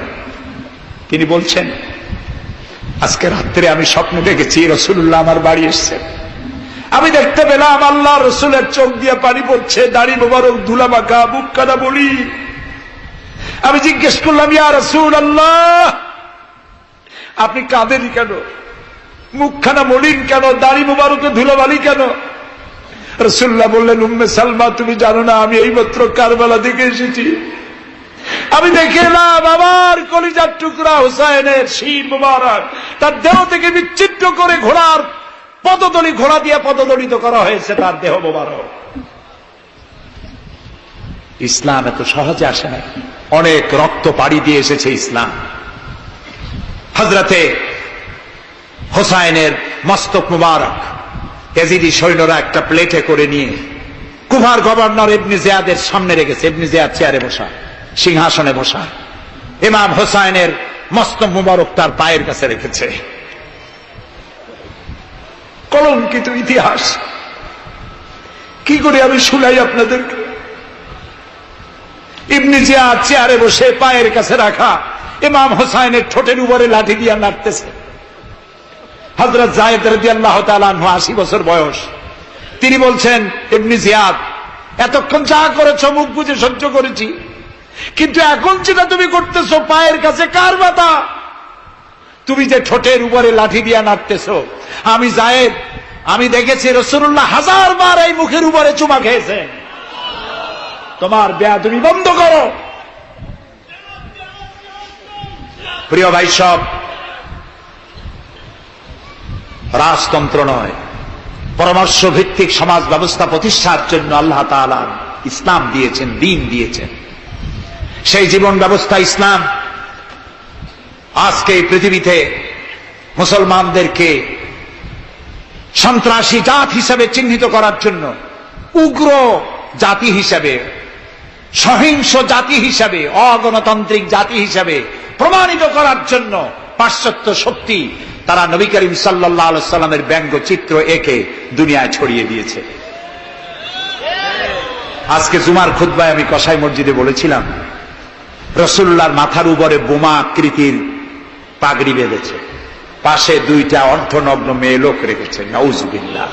তিনি বলছেন, আজকে রাত্রে আমি স্বপ্ন দেখেছি রাসূলুল্লাহ আমার বাড়ি এসেছেন। আমি দেখতে পেলাম আল্লাহ রসুলের চোখ দিয়ে পানি পড়ছে, দাড়ি মোবারক ধুলা মাখা, বুক কাটা বলি। আমি জিজ্ঞেস করলাম, ইয়া রাসূলুল্লাহ আপনি কাঁদেন কেন? মুখখানা মলিন কেন? দাড়ি মোবারকে ধুলাবালি কেন? রাসূলুল্লাহ বললেন, উম্মে সালমা তুমি জানো না আমি এইমাত্র কারবালা থেকে এসেছি। আমি দেখে এলাম আমার কলিজার টুকরা হুসাইনের শির মোবারক তার দেহ থেকে বিচ্ছিন্ন করে ঘোড়ার পদতলি, ঘোড়া দিয়ে পদদলিত করা হয়েছে তার দেহ মোবারক। ইসলাম এত সহজে আসে না, অনেক রক্ত পাড়ি দিয়ে এসেছে ইসলাম। হযরতে হোসাইনের মস্তক মুবারক ইয়াজিদি সৈন্যরা একটা প্লেটে করে নিয়ে কুফার গভর্নর ইবনে জিয়াদের সামনে রেখেছে। ইবনে জিয়াদ চেয়ারে বসা, সিংহাসনে বসা, ইমাম হোসাইনের মস্তক মুবারক তার পায়ের কাছে রেখেছে। কলঙ্কিত ইতিহাস, কি করে আমি শুনাই আপনাদেরকে? ইবনে জিয়াদ চেয়ারে বসে পায়ের কাছে রাখা ইমাম হোসাইনের ঠোঁটের উপরে লাঠি দিয়ে নাড়তেছে। হযরত যায়েদ রাদিয়াল্লাহু তাআলা আনহু 80 বছর বয়স, তিনি বলছেন, ইবনে জিয়াদ এতক্ষণ যা করেছ মুখ বুজে সহ্য করেছি, কিন্তু এখন যেটা তুমি করতেছো পায়ের কাছে কার ব্যথা? তুমি যে ঠোঁটের উপরে লাঠি দিয়া নাড়তেছো, আমি যায়েদ আমি দেখেছি রাসূলুল্লাহ 1000 বার এই মুখের উপরে চুমা খেয়েছেন। তোমার বেয়াদবি বন্ধ করো। প্রিয় ভাই সব, রাজতন্ত্র নয়, পরামর্শ ভিত্তিক সমাজ ব্যবস্থা প্রতিষ্ঠার জন্য আল্লাহ তাআলা ইসলাম দিয়েছেন, দ্বীন দিয়েছেন। সেই জীবন ব্যবস্থা ইসলাম আজকে এই পৃথিবীতে মুসলমানদেরকে সন্ত্রাসী জাত হিসেবে চিহ্নিত করার জন্য, উগ্র জাতি হিসেবে, সহিংস জাতি হিসেবে, অগণতান্ত্রিক জাতি হিসেবে প্রমাণিত করার জন্য পাশ্চাত্য শক্তি তারা নবী করিম সাল্লাল্লাহু আলাইহি ওয়াসাল্লামের ব্যঙ্গচিত্র এঁকে দুনিয়ায় ছড়িয়ে দিয়েছে। আজকে জুমার খুতবায় আমি কসাই মসজিদে বলেছিলাম, রাসূলুল্লাহর মাথার উপরে বোমা আকৃতির পাগড়ি বেঁধেছে, পাশে 2টা অর্ধনগ্ন মেয়ে লোক রেখেছে। নাউজুবিল্লাহ।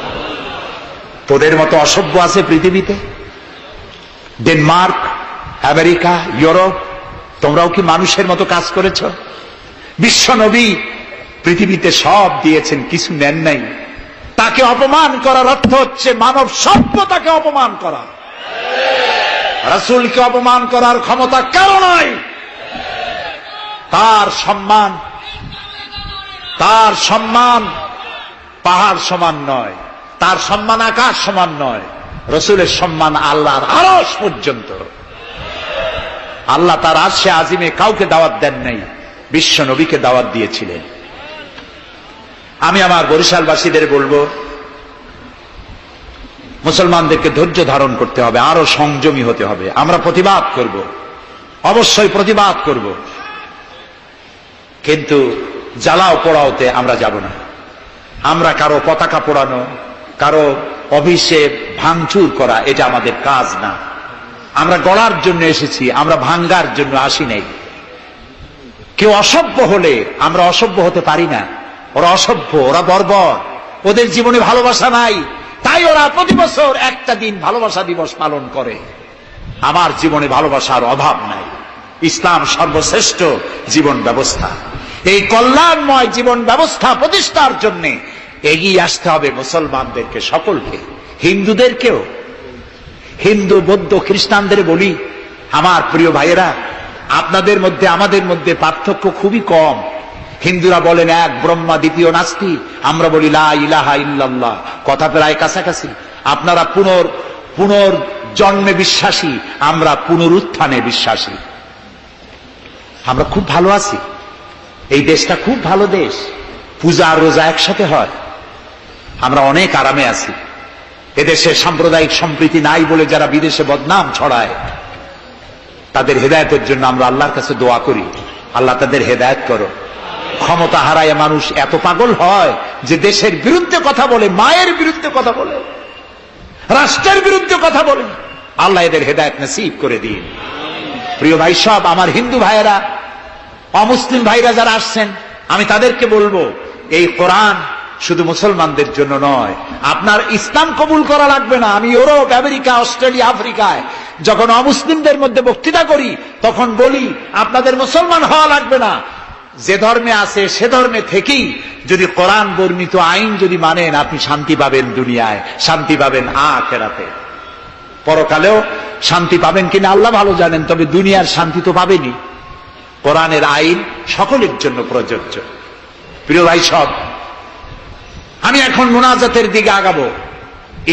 তোদের মতো অসভ্য আছে পৃথিবীতে? ডেনমার্ক, আমেরিকা, ইউরোপ তোমরাও কি মানুষের মতো কাজ করেছ? বিশ্ব নবী পৃথিবীতে সব দিয়েছেন, কিছু নেন নাই। তাকে অপমান করার অর্থ হচ্ছে মানব সভ্যতাকে অপমান করা। রাসূলকে অপমান করার ক্ষমতা কারো নাই। তার সম্মান পাহাড় সমান নয়, তার সম্মান আকাশ সমান নয়। রাসূলের সম্মান আল্লাহর আরশ পর্যন্ত। আল্লাহ তার আরশে আজিমে কাউকে দাওয়াত দেন নাই, বিশ্ব নবীকে দাওয়াত দিয়েছিলেন। আমি আমার বরিশালবাসীদের বলবো, মুসলমানদেরকে ধৈর্য ধারণ করতে হবে, আরো সংযমী হতে হবে। আমরা প্রতিবাদ করব, অবশ্যই প্রতিবাদ করব, কিন্তু জ্বালাও পোড়াওতে আমরা যাব না। আমরা কারো পতাকা পোড়ানো, কারো অফিসে ভাঙচুর করা, এটা আমাদের কাজ না। আমরা গড়ার জন্য এসেছি, আমরা ভাঙ্গার জন্য আসি নাই। কেউ অসভ্য হলে আমরা অসভ্য হতে পারি না। ওরা অসভ্য, ওরা বর্বর, ওদের জীবনে ভালোবাসা নাই, তাই ওরা প্রতি বছর একটা দিন ভালোবাসা দিবস পালন করে। আমার জীবনে ভালোবাসার অভাব নাই। ইসলাম সর্বশ্রেষ্ঠ জীবন ব্যবস্থা। এই কল্যাণময় জীবন ব্যবস্থা প্রতিষ্ঠার জন্য এগিয়ে আসতে হবে মুসলমানদেরকে, সকলকে, হিন্দুদেরকেও। হিন্দু, বৌদ্ধ, খ্রিস্টানদের বলি, আমার প্রিয় ভাইয়েরা, আপনাদের মধ্যে আমাদের মধ্যে পার্থক্য খুবই কম। হিন্দুরা বলেন এক ব্রহ্মা, দ্বিতীয় নাস্তি। আমরা বলি লা ইলাহা ইল্লাল্লাহ, কথা প্রায় কাছাকাছি। আপনারা পুনর্জন্মে বিশ্বাসী, আমরা পুনরুত্থানে বিশ্বাসী। আমরা খুব ভালো আছি, এই দেশটা খুব ভালো দেশ, পূজা আর রোজা একসাথে হয়, আমরা অনেক আরামে আছি। এদেশে সাম্প্রদায়িক সম্প্রীতি নাই বলে যারা বিদেশে বদনাম ছড়ায়, তাদের হেদায়েতের জন্য আমরা আল্লাহর কাছে দোয়া করি, আল্লাহ তাদের হেদায়েত করো। ক্ষমতা হারায় মানুষ এত পাগল হয় যে দেশের বিরুদ্ধে কথা বলে, মায়ের বিরুদ্ধে কথা বলে, রাষ্ট্রের বিরুদ্ধে কথা বলে। আল্লাহ এদের হেদায়েত নসিব করে দিন। প্রিয় ভাই সব, আমার হিন্দু ভাইয়েরা, অমুসলিম ভাইরা যারা আসছেন, আমি তাদেরকে বলবো, এই কোরআন শুধু মুসলমানদের জন্য নয়। আপনার ইসলাম কবুল করা লাগবে না। আমি ইউরোপ, আমেরিকা, অস্ট্রেলিয়া, আফ্রিকায় যখন অমুসলিমদের মধ্যে বক্তৃতা করি, তখন বলি আপনাদের মুসলমান হওয়া লাগবে না। যে ধর্মে আছে সে ধর্মে থেকেই যদি কোরআন বর্ণিত আইন যদি মানেন, আপনি শান্তি পাবেন, দুনিয়ায় শান্তি পাবেন, আখিরাতে পরকালেও শান্তি পাবেন কিনা আল্লাহ ভালো জানেন, তবে দুনিয়ার শান্তি তো পাবেনই। কোরআনের আইন সকলের জন্য প্রযোজ্য। প্রিয় ভাই সব, আমি এখন মুনাজাতের দিকে আগাবো।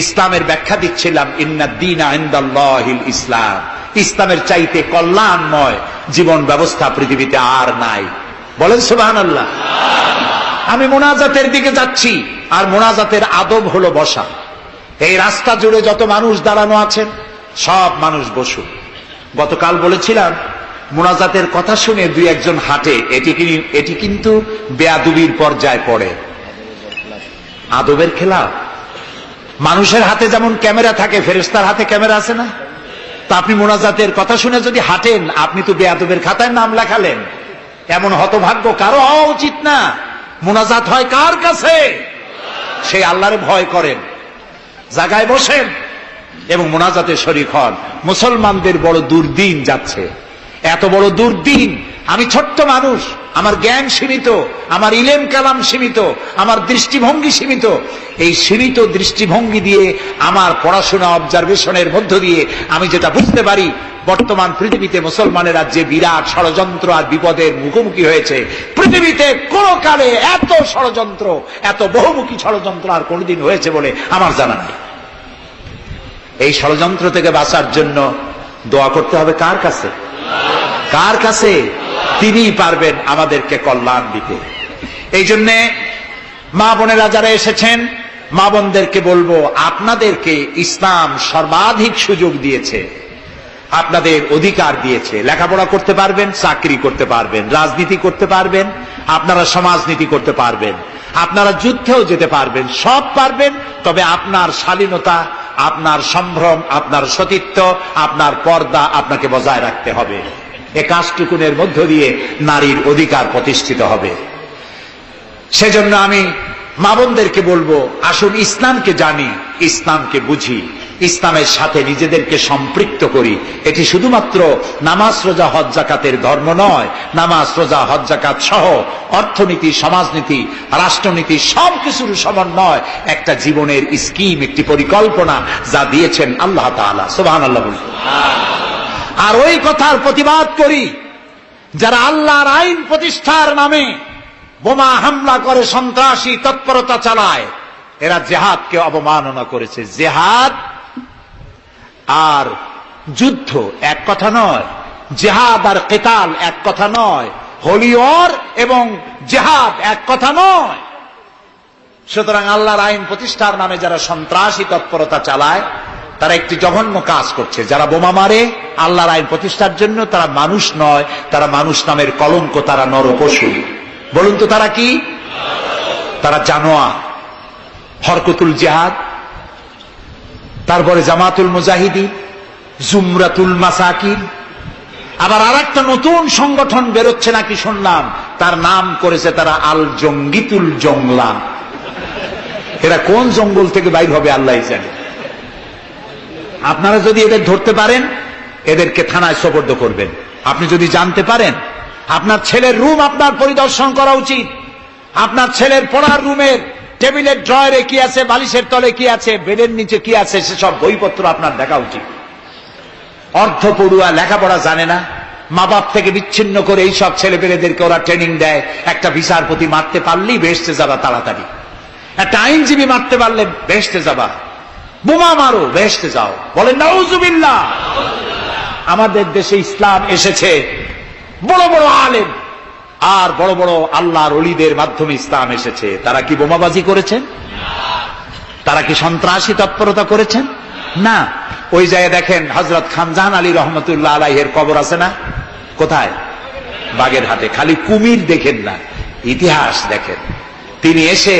ইসলামের ব্যাখ্যা দিচ্ছিলাম, ইন্নাদ দীনা ইনদাল্লাহিল ইসলাম। ইসলামের চাইতে কল্যাণময় জীবন ব্যবস্থা পৃথিবীতে আর নাই। বলেন সুবহানাল্লাহ। আমি মুনাজাতের দিকে যাচ্ছি, আর মুনাজাতের আদব হলো বসা। এই রাস্তা জুড়ে যত মানুষ দাঁড়ানো আছেন, সব মানুষ বসুন। গতকাল বলেছিলাম, মুনাজাতের কথা শুনে দুই একজন হাঁটে, এটি কিন্তু বেয়াদবির পর্যায়ে পড়ে। আদবের খেলা। মানুষের হাতে যেমন ক্যামেরা থাকে, ফেরেশতার হাতে ক্যামেরা আছে না? তা আপনি মুনাজাতের কথা শুনে যদি হাঁটেন, আপনি তো বেয়াদবের খাতায় নাম লেখালেন। এমন হতভাগ্য কারো হওয়া উচিত না। মুনাজাত হয় কার কাছে? সেই আল্লাহরে ভয় করেন, জায়গায় বসেন এবং মুনাজাতে শরীক হন। মুসলমানদের বড় দুর্দিন যাচ্ছে, এত বড় দুর্দিন। আমি ছোট্ট মানুষ, আমার জ্ঞান সীমিত, আমার ইলেম কালাম সীমিত, আমার দৃষ্টিভঙ্গি সীমিত। এই সীমিত দৃষ্টিভঙ্গি দিয়ে, আমার পড়াশোনা অবজারভেশনের মধ্য দিয়ে আমি যেটা বুঝতে পারি, বর্তমান পৃথিবীতে মুসলমানেরা যে বিরাট ষড়যন্ত্র আর বিপদের মুখোমুখি হয়েছে, পৃথিবীতে কোন কালে এত ষড়যন্ত্র, এত বহুমুখী ষড়যন্ত্র আর কোনদিন হয়েছে বলে আমার জানা নেই। এই ষড়যন্ত্র থেকে বাঁচার জন্য দোয়া করতে হবে কার কাছে? কার কাছে? তিনিই পারবেন আমাদেরকে কল্যাণ দিতে। এই জন্যে মা বোনেরা যারা এসেছেন, মা বোনদেরকে বলবো, আপনাদেরকে ইসলাম সর্বাধিক সুযোগ দিয়েছে, আপনাদের অধিকার দিয়েছে। লেখাপড়া করতে পারবেন, চাকরি করতে পারবেন, রাজনীতি করতে পারবেন, আপনারা সমাজনীতি করতে পারবেন, আপনারা যুদ্ধেও যেতে পারবেন, সব পারবেন। তবে আপনার শালীনতা, আপনার সম্ভ্রম, আপনার সতীত্ব, আপনার পর্দা আপনাকে বজায় রাখতে হবে। এ কাজটুকুনের মধ্য দিয়ে নারীর অধিকার প্রতিষ্ঠিত হবে। সেজন্য আমি মা বোনদেরকে বলবো, আসুন ইসলামকে জানি, ইসলামকে বুঝি। ইসলামের সাথে নিজেদেরকে সম্পৃক্ত করি। এটি শুধুমাত্র নামাজ রোজা হজ জাকাতের ধর্ম নয়, নামাজ রোজা হজ জাকাত সহ অর্থনীতি, সমাজনীতি, রাষ্ট্রনীতি সবকিছুর সমন্বয় একটা জীবনের স্কিম, একটি পরিকল্পনা যা দিয়েছেন আল্লাহ তাআলা। সুবহানাল্লাহ বলুন। আর ওই কথার প্রতিবাদ করি যারা আল্লাহর আইন প্রতিষ্ঠার নামে বোমা হামলা করে, সন্ত্রাসী তৎপরতা চালায়, এরা জিহাদকে অবমাননা করেছে। জিহাদ আর যুদ্ধ এক কথা নয়, জিহাদ আর কিতাল এক কথা নয়, হোলি ওয়ার এবং জিহাদ এক কথা নয়। সুতরাং আল্লাহর আইন প্রতিষ্ঠার নামে যারা সন্ত্রাসী তৎপরতা চালায় তারা একটি জঘন্য কাজ করছে। যারা বোমা মারে আল্লাহর আইন প্রতিষ্ঠার জন্য, তারা মানুষ নয়, তারা মানুষ নামের কলঙ্ক, তারা নরপশু। বলুন তো তারা কি? তারা জানোয়ার। হরকতুল জিহাদ, তারপরে জামাতুল মুজাহিদিন, জুমরাতুল মাসাকিন, আবার আর একটা নতুন সংগঠন বেরোচ্ছে নাকি শুনলাম, তার নাম করেছে তারা আল জঙ্গিতুল জংলা। এরা কোন জঙ্গল থেকে বাইর হবে আল্লাহ জানে। আপনারা যদি এদের ধরতে পারেন, এদেরকে থানায় সোপর্দ করবেন। আপনি যদি জানতে পারেন, আপনার ছেলের রুম আপনার পরিদর্শন করা উচিত। আপনার ছেলের পড়ার রুমের টেবিলের ড্রয়ারে কি আছে, বালিশের তলে কি আছে, বেডের নিচে কি আছে, সেসব বইপত্র আপনার দেখা উচিত। অর্ধ পড়ুয়া, লেখাপড়া জানে না, মা বাপ থেকে বিচ্ছিন্ন করে এইসব ছেলে পেলেদেরকে ওরা ট্রেনিং দেয়। একটা বিচারপতি মারতে পারলেই বেহেশতে যাবা তাড়াতাড়ি, একটা আইনজীবী মারতে পারলে বেহেশতে যাবা, বোমা মারো বেহেশতে যাও। বলেন নাউজুবিল্লাহ। আমাদের দেশে ইসলাম এসেছে বড় বড় আলেম আর বড় বড় আল্লাহর ওলিদের মাধ্যমে ইসলাম এসেছে। তারা কি বোমাবাজি করেছেন? তারা কি সন্ত্রাসী তৎপরতা করেছেন? না। ওই জায়গায় দেখেন হযরত খানজাহান আলী রহমতুল্লাহ আলাইহির কবর আছে না? কোথায়? বাগেরহাটে। খালি কুমির দেখেন না, ইতিহাস দেখেন। তিনি এসে,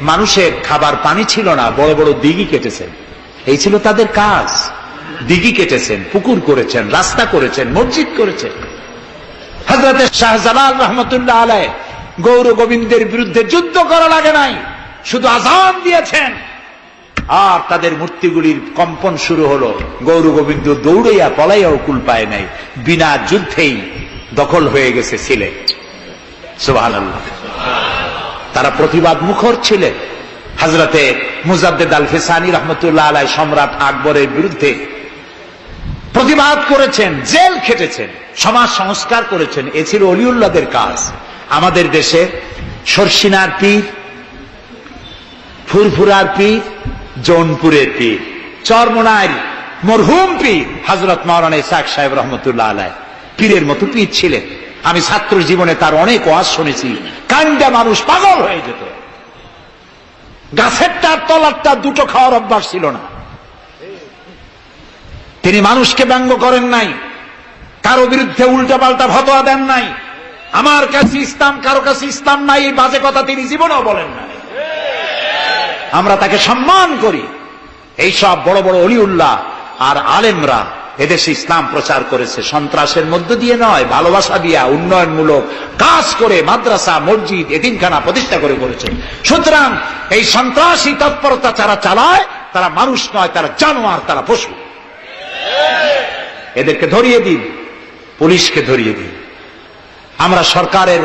মানুষের খাবার পানি ছিল না, বড় বড় দিঘি কেটেছেন। এই ছিল তাদের কাজ। দিঘি কেটেছেন, পুকুর করেছেন, রাস্তা করেছেন, মসজিদ করেছেন। হযরত শাহজালাল রহমতুল্লাহ আলাইহি গৌর গোবিন্দের বিরুদ্ধে যুদ্ধ করা লাগে নাই, শুধু আযান দিয়েছেন আর তাদের মূর্তিগুলির কম্পন শুরু হলো। গৌর গোবিন্দ দৌড়াইয়া পলাইয়াও কুল পায় নাই, বিনা যুদ্ধেই দখল হয়ে গেছে সিলেট। সুবহানাল্লাহ। তারা প্রতিবাদ মুখর ছিলেন। হযরতে মুজাদ্দেদ আল ফিসানি রহমতুল্লাহ আলাইহি সম্রাট আকবরের বিরুদ্ধে প্রতিবাদ করেছেন, জেল খেটেছেন, সমাজ সংস্কার করেছেন। এ ছিল অলিউল্লাহদের কাজ। আমাদের দেশে শর্ষিনার পীর, ফুরফুরার পীর, জৌনপুরের পীর, চরমোনাইর মরহুম পীর হযরত মাওলানা ইসহাক সাহেব রহমতুল্লাহ আলাইহি পীরের মতো পীর ছিলেন। আমি ছাত্র জীবনে তার অনেক ওয়াজ শুনেছি। কান্দা মানুষ পাগল হয়ে যেত। গাছের তার তলারটা দুটো খাওয়ার অভ্যাস ছিল না। তিনি মানুষকে ব্যঙ্গ করেন নাই, কারো বিরুদ্ধে উল্টা পাল্টা ফতোয়া দেন নাই। আমার কাছে ইসলাম, কারো কাছে ইসলাম নাই, এই বাজে কথা তিনি জীবনেও বলেন নাই। আমরা তাকে সম্মান করি। এই সব বড় বড় অলিউল্লাহ আর আলেমরা এদেশে ইসলাম প্রচার করেছে, সন্ত্রাসের মধ্য দিয়ে নয়, ভালোবাসা দিয়া উন্নয়নমূলক কাজ করে মাদ্রাসা, মসজিদ, এতিমখানা প্রতিষ্ঠা করে করেছে। সুতরাং এই সন্ত্রাসী তৎপরতা যারা চালায় তারা মানুষ নয়, তারা জানোয়ার, তারা পশু। এদেরকে ধরিয়ে দিন, পুলিশকে ধরিয়ে দিন। আমরা সরকারের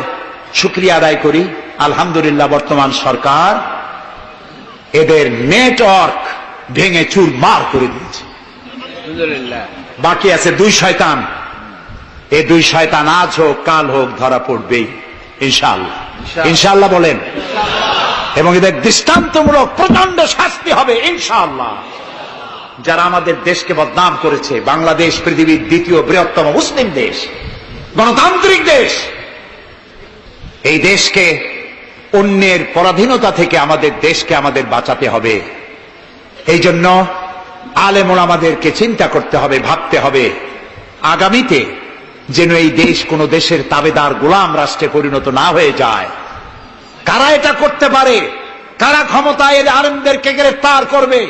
শুকরিয়া আদায় করি। আলহামদুলিল্লাহ, বর্তমান সরকার এদের নেটওয়ার্ক ভেঙে চুরমার করে দিয়েছে। বাকি আছে দুই শয়তান। এই দুই শয়তান আজ হোক কাল হোক ধরা পড়বেই ইনশাআল্লাহ। ইনশাআল্লাহ বলেন। এবং এদের দৃষ্টান্তমূলক প্রচন্ড শাস্তি হবে ইনশাআল্লাহ। যারা আমাদের দেশকে বদনাম করেছে, বাংলাদেশ পৃথিবীর দ্বিতীয় বৃহত্তম মুসলিম দেশ, গণতান্ত্রিক দেশ, এই দেশকে অন্যের পরাধীনতা থেকে আমাদের দেশকে আমাদের বাঁচাতে হবে। এই জন্য আলেম ওলামাদেরকে চিন্তা করতে হবে, ভাবতে হবে আগামীতে যেন এই দেশ কোন দেশের তাবেদার গোলাম রাষ্ট্রে পরিণত না হয়ে যায়। কারা এটা করতে পারে? কারা ক্ষমতায় এলে আলেমদেরকে গ্রেফতার করবে?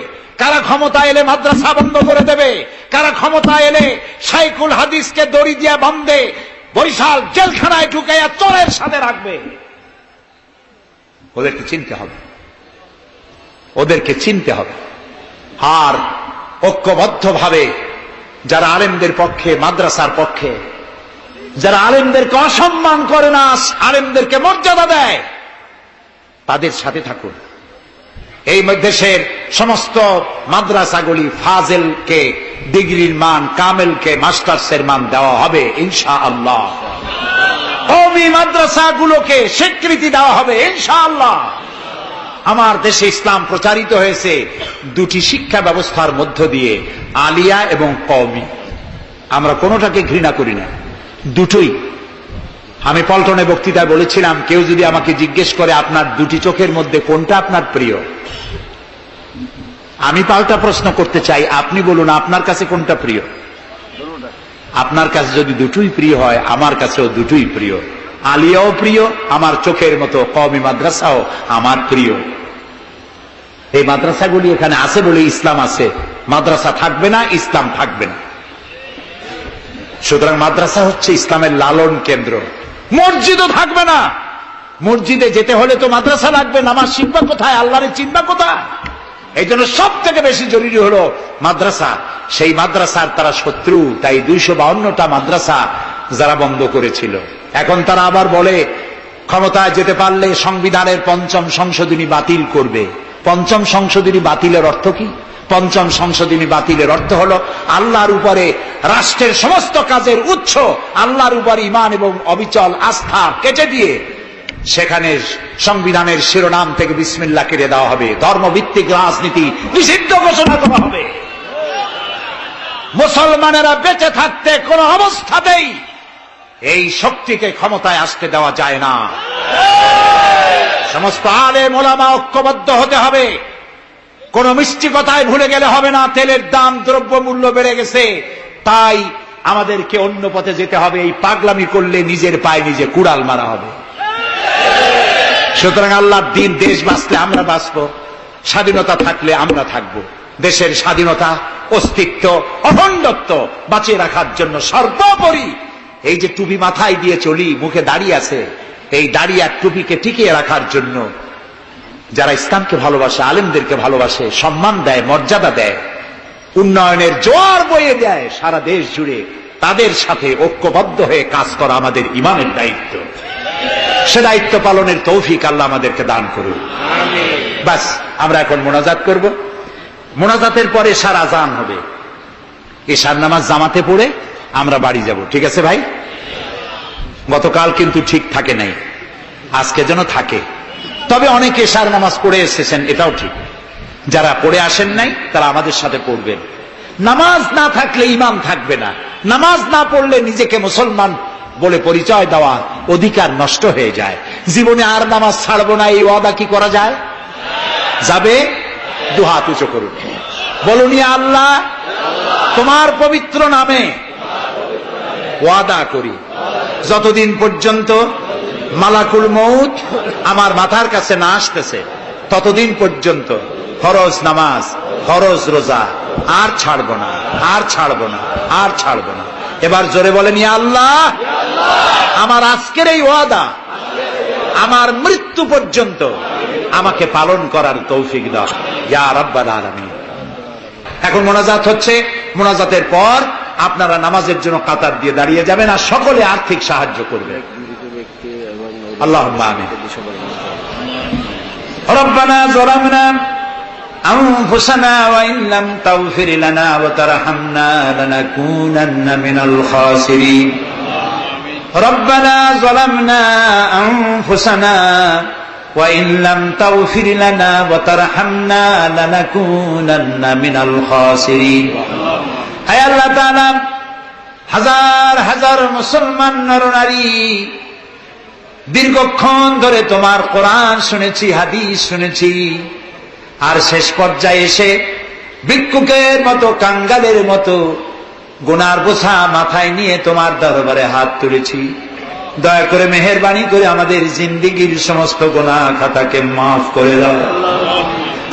কারা ক্ষমতা এলে মাদ্রাসা বন্ধ করে দেবে? কারা ক্ষমতা এলে শাইখুল হাদিসকে দড়ি দিয়া বাঁধে বরিশাল জেলখানায় ঢুকাইয়া চোরের সাথে রাখবে? ওদেরকে চিনতে হবে, ওদেরকে চিনতে হবে। আর ঐক্যবদ্ধভাবে যারা আলেমদের পক্ষে, মাদ্রাসার পক্ষে, যারা আলেমদেরকে অসম্মান করে না, আলেমদেরকে মর্যাদা দেয়, তাদের সাথে থাকুন। এই দেশের সমস্ত মাদ্রাসাগুলি ফাজেলকে ডিগ্রির মান, কামেলকে মাস্টার্সের মান দেওয়া হবে ইনশাআল্লাহ। কওমি মাদ্রাসাগুলোকে স্বীকৃতি দেওয়া হবে ইনশাআল্লাহ। আমার দেশে ইসলাম প্রচারিত হয়েছে দুটি শিক্ষা ব্যবস্থার মধ্য দিয়ে, আলিয়া এবং কওমি। আমরা কোনোটাকে ঘৃণা করি না, দুটোই। আমি পল্টনে বক্তৃতায় বলেছিলাম, কেউ যদি আমাকে জিজ্ঞেস করে আপনার দুটি চোখের মধ্যে কোনটা আপনার প্রিয়, আমি পাল্টা প্রশ্ন করতে চাই, আপনি বলুন আপনার কাছে কোনটা প্রিয়? আপনার কাছে যদি দুটোই প্রিয় হয়, আমার কাছেও দুটোই প্রিয়। আলিয়াও প্রিয় আমার চোখের মতো, কওমি মাদ্রাসাও আমার প্রিয়। এই মাদ্রাসাগুলি এখানে আছে বলে ইসলাম আছে, মাদ্রাসা থাকবে না, ইসলাম থাকবে না। সুতরাং মাদ্রাসা হচ্ছে ইসলামের লালন কেন্দ্র। মসজিদও থাকবে না, মসজিদে যেতে হলে তো মাদ্রাসা লাগবে। নামাজ শিখবা কোথায়, আল্লাহরে চিনবা কোথায়? এই জন্য সব থেকে বেশি জরুরি হলো মাদ্রাসা। সেই মাদ্রাসার তারা শত্রু, তাই 252টা মাদ্রাসা যারা বন্ধ করেছিল, এখন তারা আবার বলে ক্ষমতায় যেতে পারলে সংবিধানের 5ম সংশোধনী বাতিল করবে। 5ম সংশোধনী বাতিলের অর্থ কি? 5ম সংশোধনী বাতিলের অর্থ হলো আল্লাহর উপরে, রাষ্ট্রের সমস্ত কাজের উৎস আল্লাহর উপর ঈমান এবং অবিচল আস্থা কেটে দিয়ে সেখানে সংবিধানের শিরোনাম থেকে বিসমিল্লাহ কেটে দেওয়া হবে। ধর্মভিত্তিক রাজনীতি নিষিদ্ধ ঘোষণা করা হবে। মুসলমানেরা বেঁচে থাকতে কোন অবস্থাতেই এই শক্তিকে ক্ষমতায় আসতে দেওয়া যায় না। সমস্ত আলেম ওলামা ঐক্যবদ্ধ হতে হবে। কোন মিষ্টি কথায় ভুলে গেলে হবে না। তেলের দাম, দ্রব্য মূল্য বেড়ে গেছে, তাই আমাদেরকে অন্য পথে যেতে হবে। এই পাগলামি করলে নিজের পায়ে নিজে কুড়াল মারা হবে। সুতরাং আল্লাহর দিন, দেশ বাঁচলে আমরা বাঁচব, স্বাধীনতা থাকলে আমরা থাকব। দেশের স্বাধীনতা, অস্তিত্ব, অখণ্ডত্ব বাঁচিয়ে রাখার জন্য সর্বোপরি এই যে টুপি মাথায় দিয়ে চলি, মুখে দাড়ি আছে, এই দাড়ি আর টুপিকে টিকিয়ে রাখার জন্য যারা ইসলামকে ভালোবাসে, আলেমদেরকে ভালোবাসে, সম্মান দেয়, মর্যাদা দেয়, উন্নয়নের জোয়ার বয়ে দেয় সারা দেশ জুড়ে, তাদের সাথে ঐক্যবদ্ধ হয়ে কাজ করা আমাদের ইমানের দায়িত্ব। সে দায়িত্ব পালনের তৌফিক আল্লাহ আমাদেরকে দান করুন। বাস, আমরা এখন মোনাজাত করব। মোনাজাতের পরে এশার আজান হবে। এশার নামাজ জামাতে পড়ে আমরা বাড়ি যাব। ঠিক আছে ভাই? গতকাল কিন্তু ঠিক থাকে নাই, আজকে যেন থাকে। তবে অনেকে এশার নামাজ পড়ে এসেছেন, এটাও ঠিক। যারা পড়ে আসেন নাই তারা আমাদের সাথে পড়বেন। নামাজ না থাকলে ঈমান থাকবে না। নামাজ না পড়লে নিজেকে মুসলমান বলে পরিচয় দেওয়া অধিকার নষ্ট হয়ে যায়। জীবনে আর নামাজ ছাড়বো না, এই ওয়াদা কি করা যায়? যাবে? দুহাত উঁচু করুন, বলুন ইয়া আল্লাহ, তোমার পবিত্র নামে ওয়াদা করি, যতদিন পর্যন্ত মালাকুল মউত আমার মাথার কাছে না আসতেছে, ততদিন পর্যন্ত ফরজ নামাজ, ফরজ রোজা আর ছাড়বো না, আর ছাড়বো না, আর ছাড়বো না। এবার জোরে বলেন ইয়া আল্লাহ, আমার আজকের এই ওয়াদা আমার মৃত্যু পর্যন্ত আমাকে পালন করার তৌফিক দাও ইয়া রাব্বাল আলামিন। এখন মোনাজাত হচ্ছে। মোনাজাতের পর আপনারা নামাজের জন্য কাতার দিয়ে দাঁড়িয়ে যাবেন আর সকলে আর্থিক সাহায্য করবে। আল্লাহুম্মা আমিন। রব্বানা যালামনা আনফুসানা ওয়া ইন লাম তাগফির লানা ওয়া তারহামনা লানাকুনান্না মিনাল খাসিরিন। রব্বানা যালামনা আনফুসানা ওয়া ইন লাম তাগফির লানা ওয়া তারহামনা লানাকুনান্না মিনাল খাসিরিন। হে আল্লাহ তাআলা, হাজার হাজার মুসলমান নরনারী দীর্ঘক্ষণ ধরে তোমার কোরআন শুনেছি, হাদিস শুনেছি, আর শেষ পর্যায়ে এসে ভিক্ষুকের মতো, কাঙ্গালের মতো গুনার বোঝা মাথায় নিয়ে তোমার দরবারে হাত তুলেছি। দয়া করে মেহেরবানি করে আমাদের জিন্দেগীর সমস্ত গুনাহ খাতাকে মাফ করে দাও।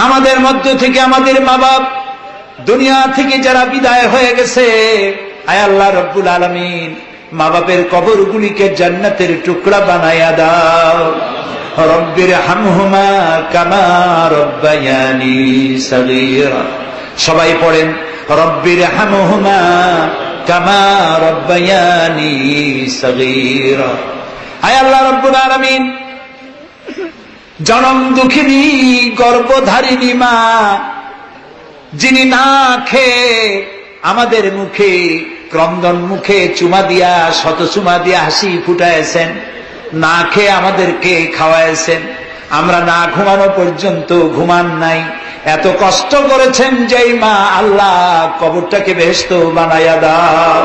আমাদের মধ্য থেকে আমাদের মা বাপ দুনিয়া থেকে যারা বিদায় হয়ে গেছে, আয় আল্লাহ রব্বুল আলামিন, মা বাপের কবরগুলিকে জান্নাতের টুকরা বানায়া দাও। রব্বির হামহুমা কামা রব্বায়ানি সগীরা। সবাই পড়েন রব্বিরহামহুমা কামা রব্বায়ানি সগীরা। হায় আল্লাহ রাব্বুল আলামিন, জনম দুঃখিনী গর্ভধারিণী মা, যিনি না খেয়ে আমাদের মুখে ক্রন্দন মুখে চুমা দিয়া শত চুমা দিয়া হাসি ফুটাইছেন, না খেয়ে আমাদেরকে খাওয়াইছেন, আমরা না ঘুমানো পর্যন্ত ঘুমান নাই, এত কষ্ট করেছেন যেই মা, আল্লাহ কবরটাকে বেহেশত বানাইয়া দাও।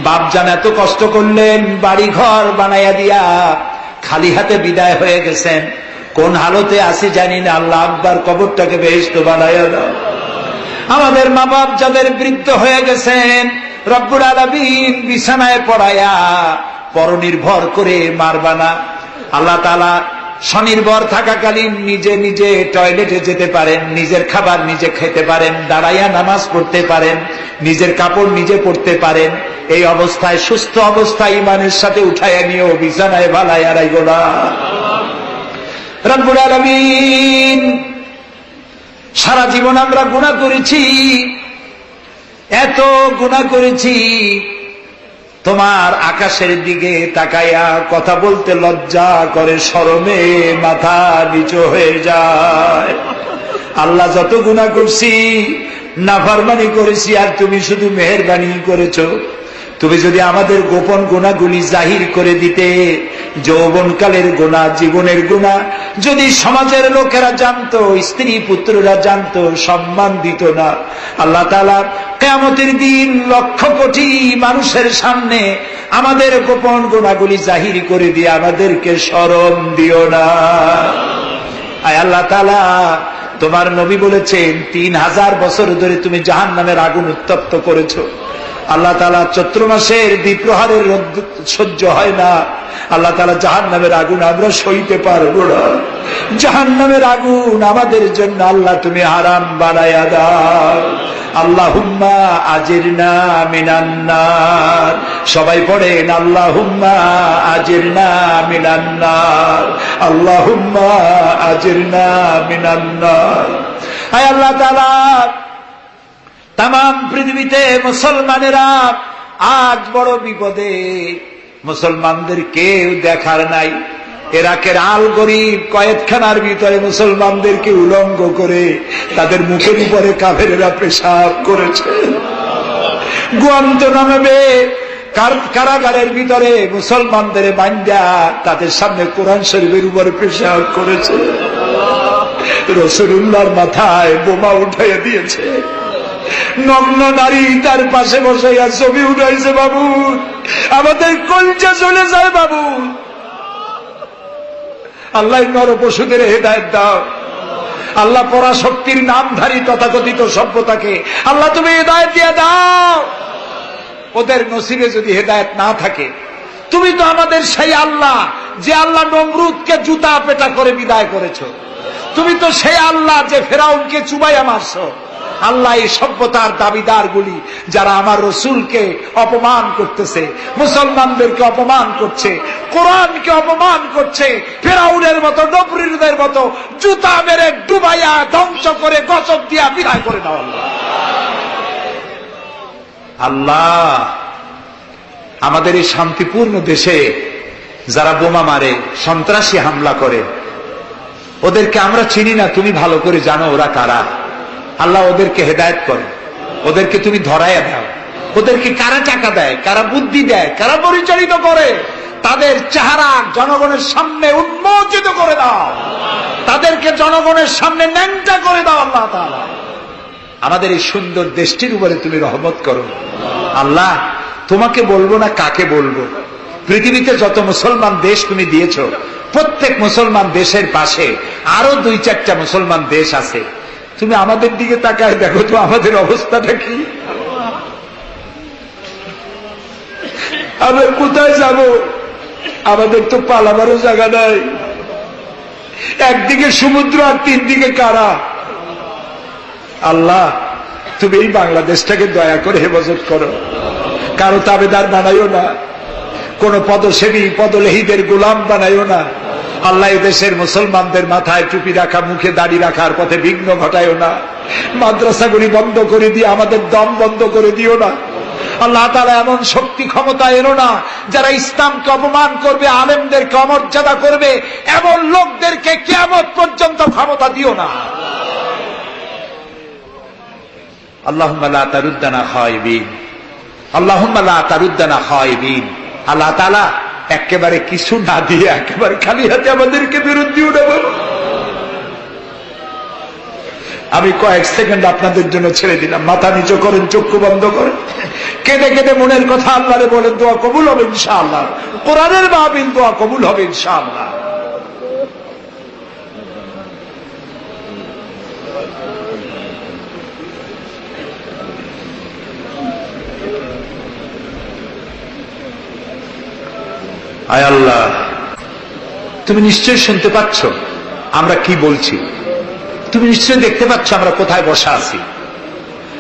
বাপজান এত কষ্ট করলেন, বাড়ি ঘর বানাইয়া দিয়া খালি হাতে বিদায় হয়ে গেছেন, কোন হালতে আসি জানি না, আল্লাহ আকবার কবরটাকে বেহেশত বানাইয়া দাও। আমাদের মা বাপ যাদের বৃদ্ধ হয়ে গেছেন, রব্বুল আলামিন বিছানায় পড়ায়া পরনির্ভর করে মারবা না। আল্লাহ তাআলা স্বনির্ভর থাকাকালীন নিজে নিজে টয়লেটে যেতে পারেন, নিজের খাবার নিজে খেতে পারেন, দাঁড়াইয়া নামাজ পড়তে পারেন, নিজের কাপড় নিজে পরতে পারেন। এই অবস্থায় সুস্থ অবস্থায় ইমানের সাথে উঠাইয়া নিয়েও বিছানায় ভালাইয়া রাখো না। রব্বুল আলামিন, সারা জীবন আমরা গুনাহ করেছি, এত গুনাহ করেছি, তোমার আকাশের দিকে তাকাইয়া কথা বলতে লজ্জা করে, শরমে মাথা নিচু হয়ে যায়। আল্লাহ যত গুনাহ করছি, নাফরমানি করেছি, আর তুমি শুধু মেহেরবানি করেছো। তুমি যদি আমাদের গোপন গুনাহগুলি জাহির করে দিতে, যৌবনকালের গুনাহ, জীবনের গুনাহ যদি সমাজের লোকেরা জানতো, স্ত্রী পুত্ররা জানতো, সম্মান দিত না। আল্লাহ তাআলা কিয়ামতের দিন লক্ষ কোটি মানুষের সামনে আমাদের গোপন গুনাহগুলি জাহির করে দিয়ে আমাদেরকে শরম দিও না। আয় আল্লাহ তাআলা, তোমার নবী বলেছেন 3000 বছর ধরে তুমি জাহান্নামের আগুন উত্তপ্ত করেছো। আল্লাহ তাআলা চৈত্র মাসের দ্বিপ্রহরের রোদ সহ্য হয় না। আল্লাহ তাআলা জাহান্নামের আগুন আমরা সইতে পারবো না। জাহান্নামের আগুন আমাদের জন্য আল্লাহ তুমি হারাম বানায়া দাও। আল্লাহুম্মা আজিরনা মিনান নার। সবাই পড়েন আল্লাহুম্মা আজিরনা মিনান নার, আল্লাহুম্মা আজিরনা মিনান নার। আয় আল্লাহ তাআলা, তাম পৃথিবীতে মুসলমানেরা আজ বড় বিপদে, মুসলমানদের কেউ দেখার নাই। ইরাকের আল গরিব কয়েদখানার ভিতরে মুসলমানদেরকে উলঙ্গ করে তাদের মুখের উপরে কাফেরেরা পেশাব করেছে। গুয়ান্তানামো কারাগারের ভিতরে মুসলমানদের বান্দা তাদের সামনে কোরআন শরীফের উপরে পেশাব করেছে। রাসূলুল্লাহর মাথায় বোমা উঠাইয়া দিয়েছে। নগ্ন নারী তার পাশে বসে ছবি উঠাইছে। বাবু, আমাদের কলজা চলে যায় বাবু। আল্লাহ নরপশুদের হেদায়েত দাও। আল্লাহ পরাশক্তির নামধারী তথাকথিত সভ্যতাকে আল্লাহ তুমি হেদায়েত দিয়ে দাও। ওদের নসিবে যদি হেদায়েত না থাকে, তুমি তো আমাদের সেই আল্লাহ যে আল্লাহ নমরুদকে জুতা পেটা করে বিদায় করেছো। তুমি তো সেই আল্লাহ যে ফেরাউনকে চুবাইয়া মারছো। আল্লাহ, এই সভ্যতার দাবিদার গুলি যারা আমার রসুলকে অপমান করতেছে, মুসলমানদেরকে অপমান করছে, কোরআনকে অপমান করছে, ফেরাউনের মতো নবরুদের মতো জুতা মেরে ডুবাইয়া ধ্বংস করে গজব দিয়া বিদায় করে দাও। আল্লাহ, আমাদের এই শান্তিপূর্ণ দেশে যারা বোমা মারে, সন্ত্রাসী হামলা করে, ওদেরকে আমরা চিনি না, তুমি ভালো করে জানো ওরা কারা। আল্লাহ, ওদেরকে হেদায়েত করো, ওদেরকে তুমি ধরাইয়া দাও। ওদেরকে কারা টাকা দেয়, কারা বুদ্ধি দেয়, কারা পরিচালিত করে, তাদের চেহারা জনগণের সামনে উন্মোচিত করে দাও। তাদেরকে জনগণের সামনে ন্যাংটা করে দাও। আল্লাহ তাআলা, আমাদের এই সুন্দর দেশটির উপরে তুমি রহমত করো। আল্লাহ, তোমাকে বলবো না কাকে বলবো। পৃথিবীতে যত মুসলমান দেশ তুমি দিয়েছো, প্রত্যেক মুসলমান দেশের পাশে আরো 2-4টা মুসলমান দেশ আছে। তুমি আমাদের দিকে তাকায় দেখো তো আমাদের অবস্থাটা কি। আমরা কোথায় যাব? আমাদের তো পালাবারও জায়গা নাই। একদিকে সমুদ্র আর 3 দিকে কারা। আল্লাহ, তুমি এই বাংলাদেশটাকে দয়া করে হেফাজত করো। কারো তাবেদার বানাইও না, কোন পদসেবী পদলেহীদের গোলাম বানাইও না। আল্লাহ, দেশের মুসলমানদের মাথায় টুপি রাখা, মুখে দাড়ি রাখার পথে বিঘ্ন ঘটায়ও না। মাদ্রাসাগুলি বন্ধ করে দিয়ে আমাদের দম বন্ধ করে দিও না। আল্লাহ তাআলা এমন শক্তি ক্ষমতা এনো না যারা ইসলামকে অপমান করবে, আলেমদেরকে অমর্যাদা করবে, এমন লোকদেরকে কিয়ামত পর্যন্ত ক্ষমতা দিও না। আল্লাহুম্মা লা তারুদ্দানা খায়বিন, আল্লাহুম্মা লা তারুদ্দানা খায়বিন। আল্লাহ তাআলা একেবারে কিছু না দিয়ে একেবারে খালি হাতে আমাদেরকে ফেরত দিও না বাবা। আমি কয়েক সেকেন্ড আপনাদের জন্য ছেড়ে দিলাম। মাথা নিচু করেন, চক্ষু বন্ধ করেন, কেঁদে কেঁদে মনের কথা আল্লাহরে বলেন, দোয়া কবুল হবে ইনশাআল্লাহ। কোরআনের মাহফিল, দোয়া কবুল হবে ইনশাআল্লাহ। আয় আল্লাহ, তুমি নিশ্চয়ই শুনতে পাচ্ছ আমরা কি বলছি, তুমি নিশ্চয়ই দেখতে পাচ্ছ আমরা কোথায় বসা আছি।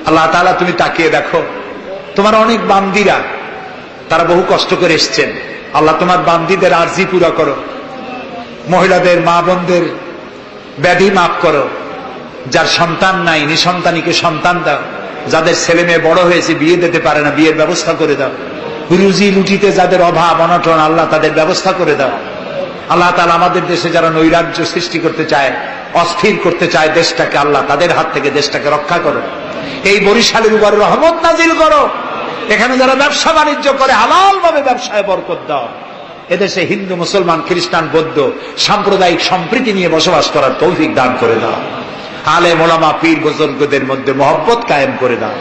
আল্লাহ তাআলা তুমি তাকিয়ে দেখো, তোমার অনেক বান্দীরা তারা বহু কষ্ট করে এসছেন। আল্লাহ তোমার বান্দীদের আরজি পুরা করো, মহিলাদের মা বোনদের ব্যাধি মাফ করো, যার সন্তান নাই নিঃসন্তানীকে সন্তান দাও, যাদের ছেলে মেয়ে বড় হয়েছে বিয়ে দিতে পারে না বিয়ের ব্যবস্থা করে দাও, রুজি লুটিতে যাদের অভাব অনটন আল্লাহ তাদের ব্যবস্থা করে দাও। আল্লাহ তাআলা আমাদের দেশে যারা নৈরাজ্য সৃষ্টি করতে চায়, অস্থির করতে চায় দেশটাকে, আল্লাহ তাদের হাত থেকে দেশটাকে রক্ষা করো। এই বরিশালের উপর রহমত নাজিল করো। এখানে যারা ব্যবসা বাণিজ্য করে হালাল ভাবে ব্যবসায় বরকত দাও। এদেশে হিন্দু মুসলমান খ্রিস্টান বৌদ্ধ সাম্প্রদায়িক সম্প্রীতি নিয়ে বসবাস করার তৌফিক দান করে দাও। আলেম ওলামা পীর বুজুর্গদের মধ্যে মহব্বত কায়েম করে দাও।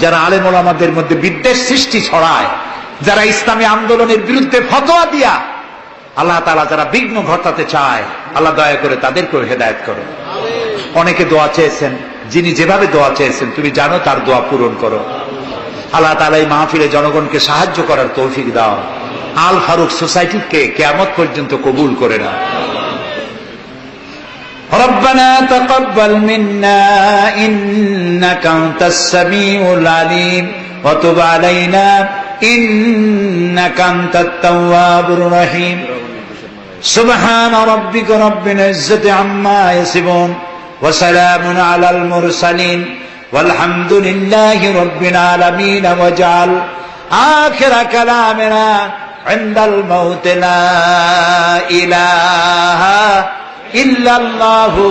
যারা আলেম ওলামাদের মধ্যে বিদ্বেষ সৃষ্টি ছড়ায়, যারা ইসলামী আন্দোলনের বিরুদ্ধে ফতোয়া দিয়া আল্লাহ তাআলা যারা বিঘ্ন ঘটাতে চায়, আল্লাহ দয়া করে তাদেরকেও হেদায়েত করো। অনেকে দোয়া চেয়েছেন, যিনি যেভাবে দোয়া চেয়েছেন তুমি জানো, তার দোয়া পূরণ করো। আল্লাহ তাআলা এই মাহফিলে জনগণকে সাহায্য করার তৌফিক দাও। আল ফারুক সোসাইটিকে কিয়ামত পর্যন্ত কবুল করে নাও। ربنا تقبل منا إنك أنت السميع العليم وتب علينا إنك أنت التواب الرحيم سبحان ربك رب العزة عما يصفون وسلام على المرسلين والحمد لله رب العالمين واجعل آخر كلامنا عند الموت لا إله ইল্লাল্লাহু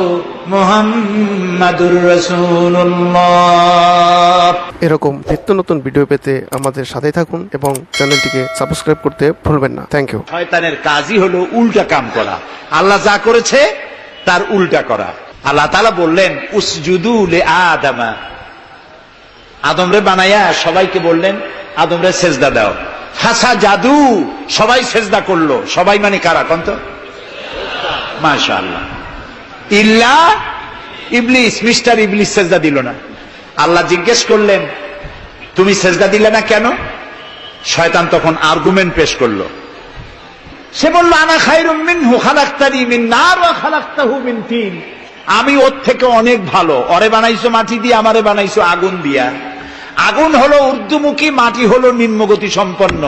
মুহাম্মাদুর রাসূলুল্লাহ। এরকম নিত্য নতুন ভিডিও পেতে আমাদের সাথে থাকুন এবং চ্যানেলটিকে সাবস্ক্রাইব করতে ভুলবেন না। Thank you. শয়তানের কাজই হলো উল্টা কাম করা, আল্লাহ যা করেছে তার উল্টা করা। আল্লাহ তাআলা বললেন উসজুদু লিআদামা, আদমরে বানায়া সবাইকে বললেন আদমরে সেজদা দাও। ফাসাজাদু, সবাই সেজদা করলো। সবাই মানে কারা কোন তো? মাশাআল্লাহ। ইল্লা ইবলিস, মিস্টার ইবলিস সেজদা দিল না। আল্লাহ জিজ্ঞেস করলেন তুমি সেজদা দিলে না কেন? শয়তান তখন আর্গুমেন্ট পেশ করলো। সে বলল আনা খায়রুম মিনহু খালাকতানি মিন নার ওয়া খালাকতাহু মিন তিন, আমি ওর থেকে অনেক ভালো। ওরে বানাইছো মাটি দিয়ে, আমারে বানাইছো আগুন দিয়া। আগুন হলো ঊর্ধ্বমুখী, মাটি হলো নিম্নগতি সম্পন্ন।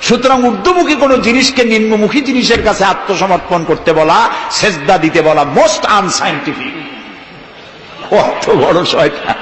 সুতরাং ঊর্ধ্বমুখী কোন জিনিসকে নিম্নমুখী জিনিসের কাছে আত্মসমর্পণ করতে বলা, সেজদা দিতে বলা মোস্ট আনসাইন্টিফিক। কত বড় শয়তান!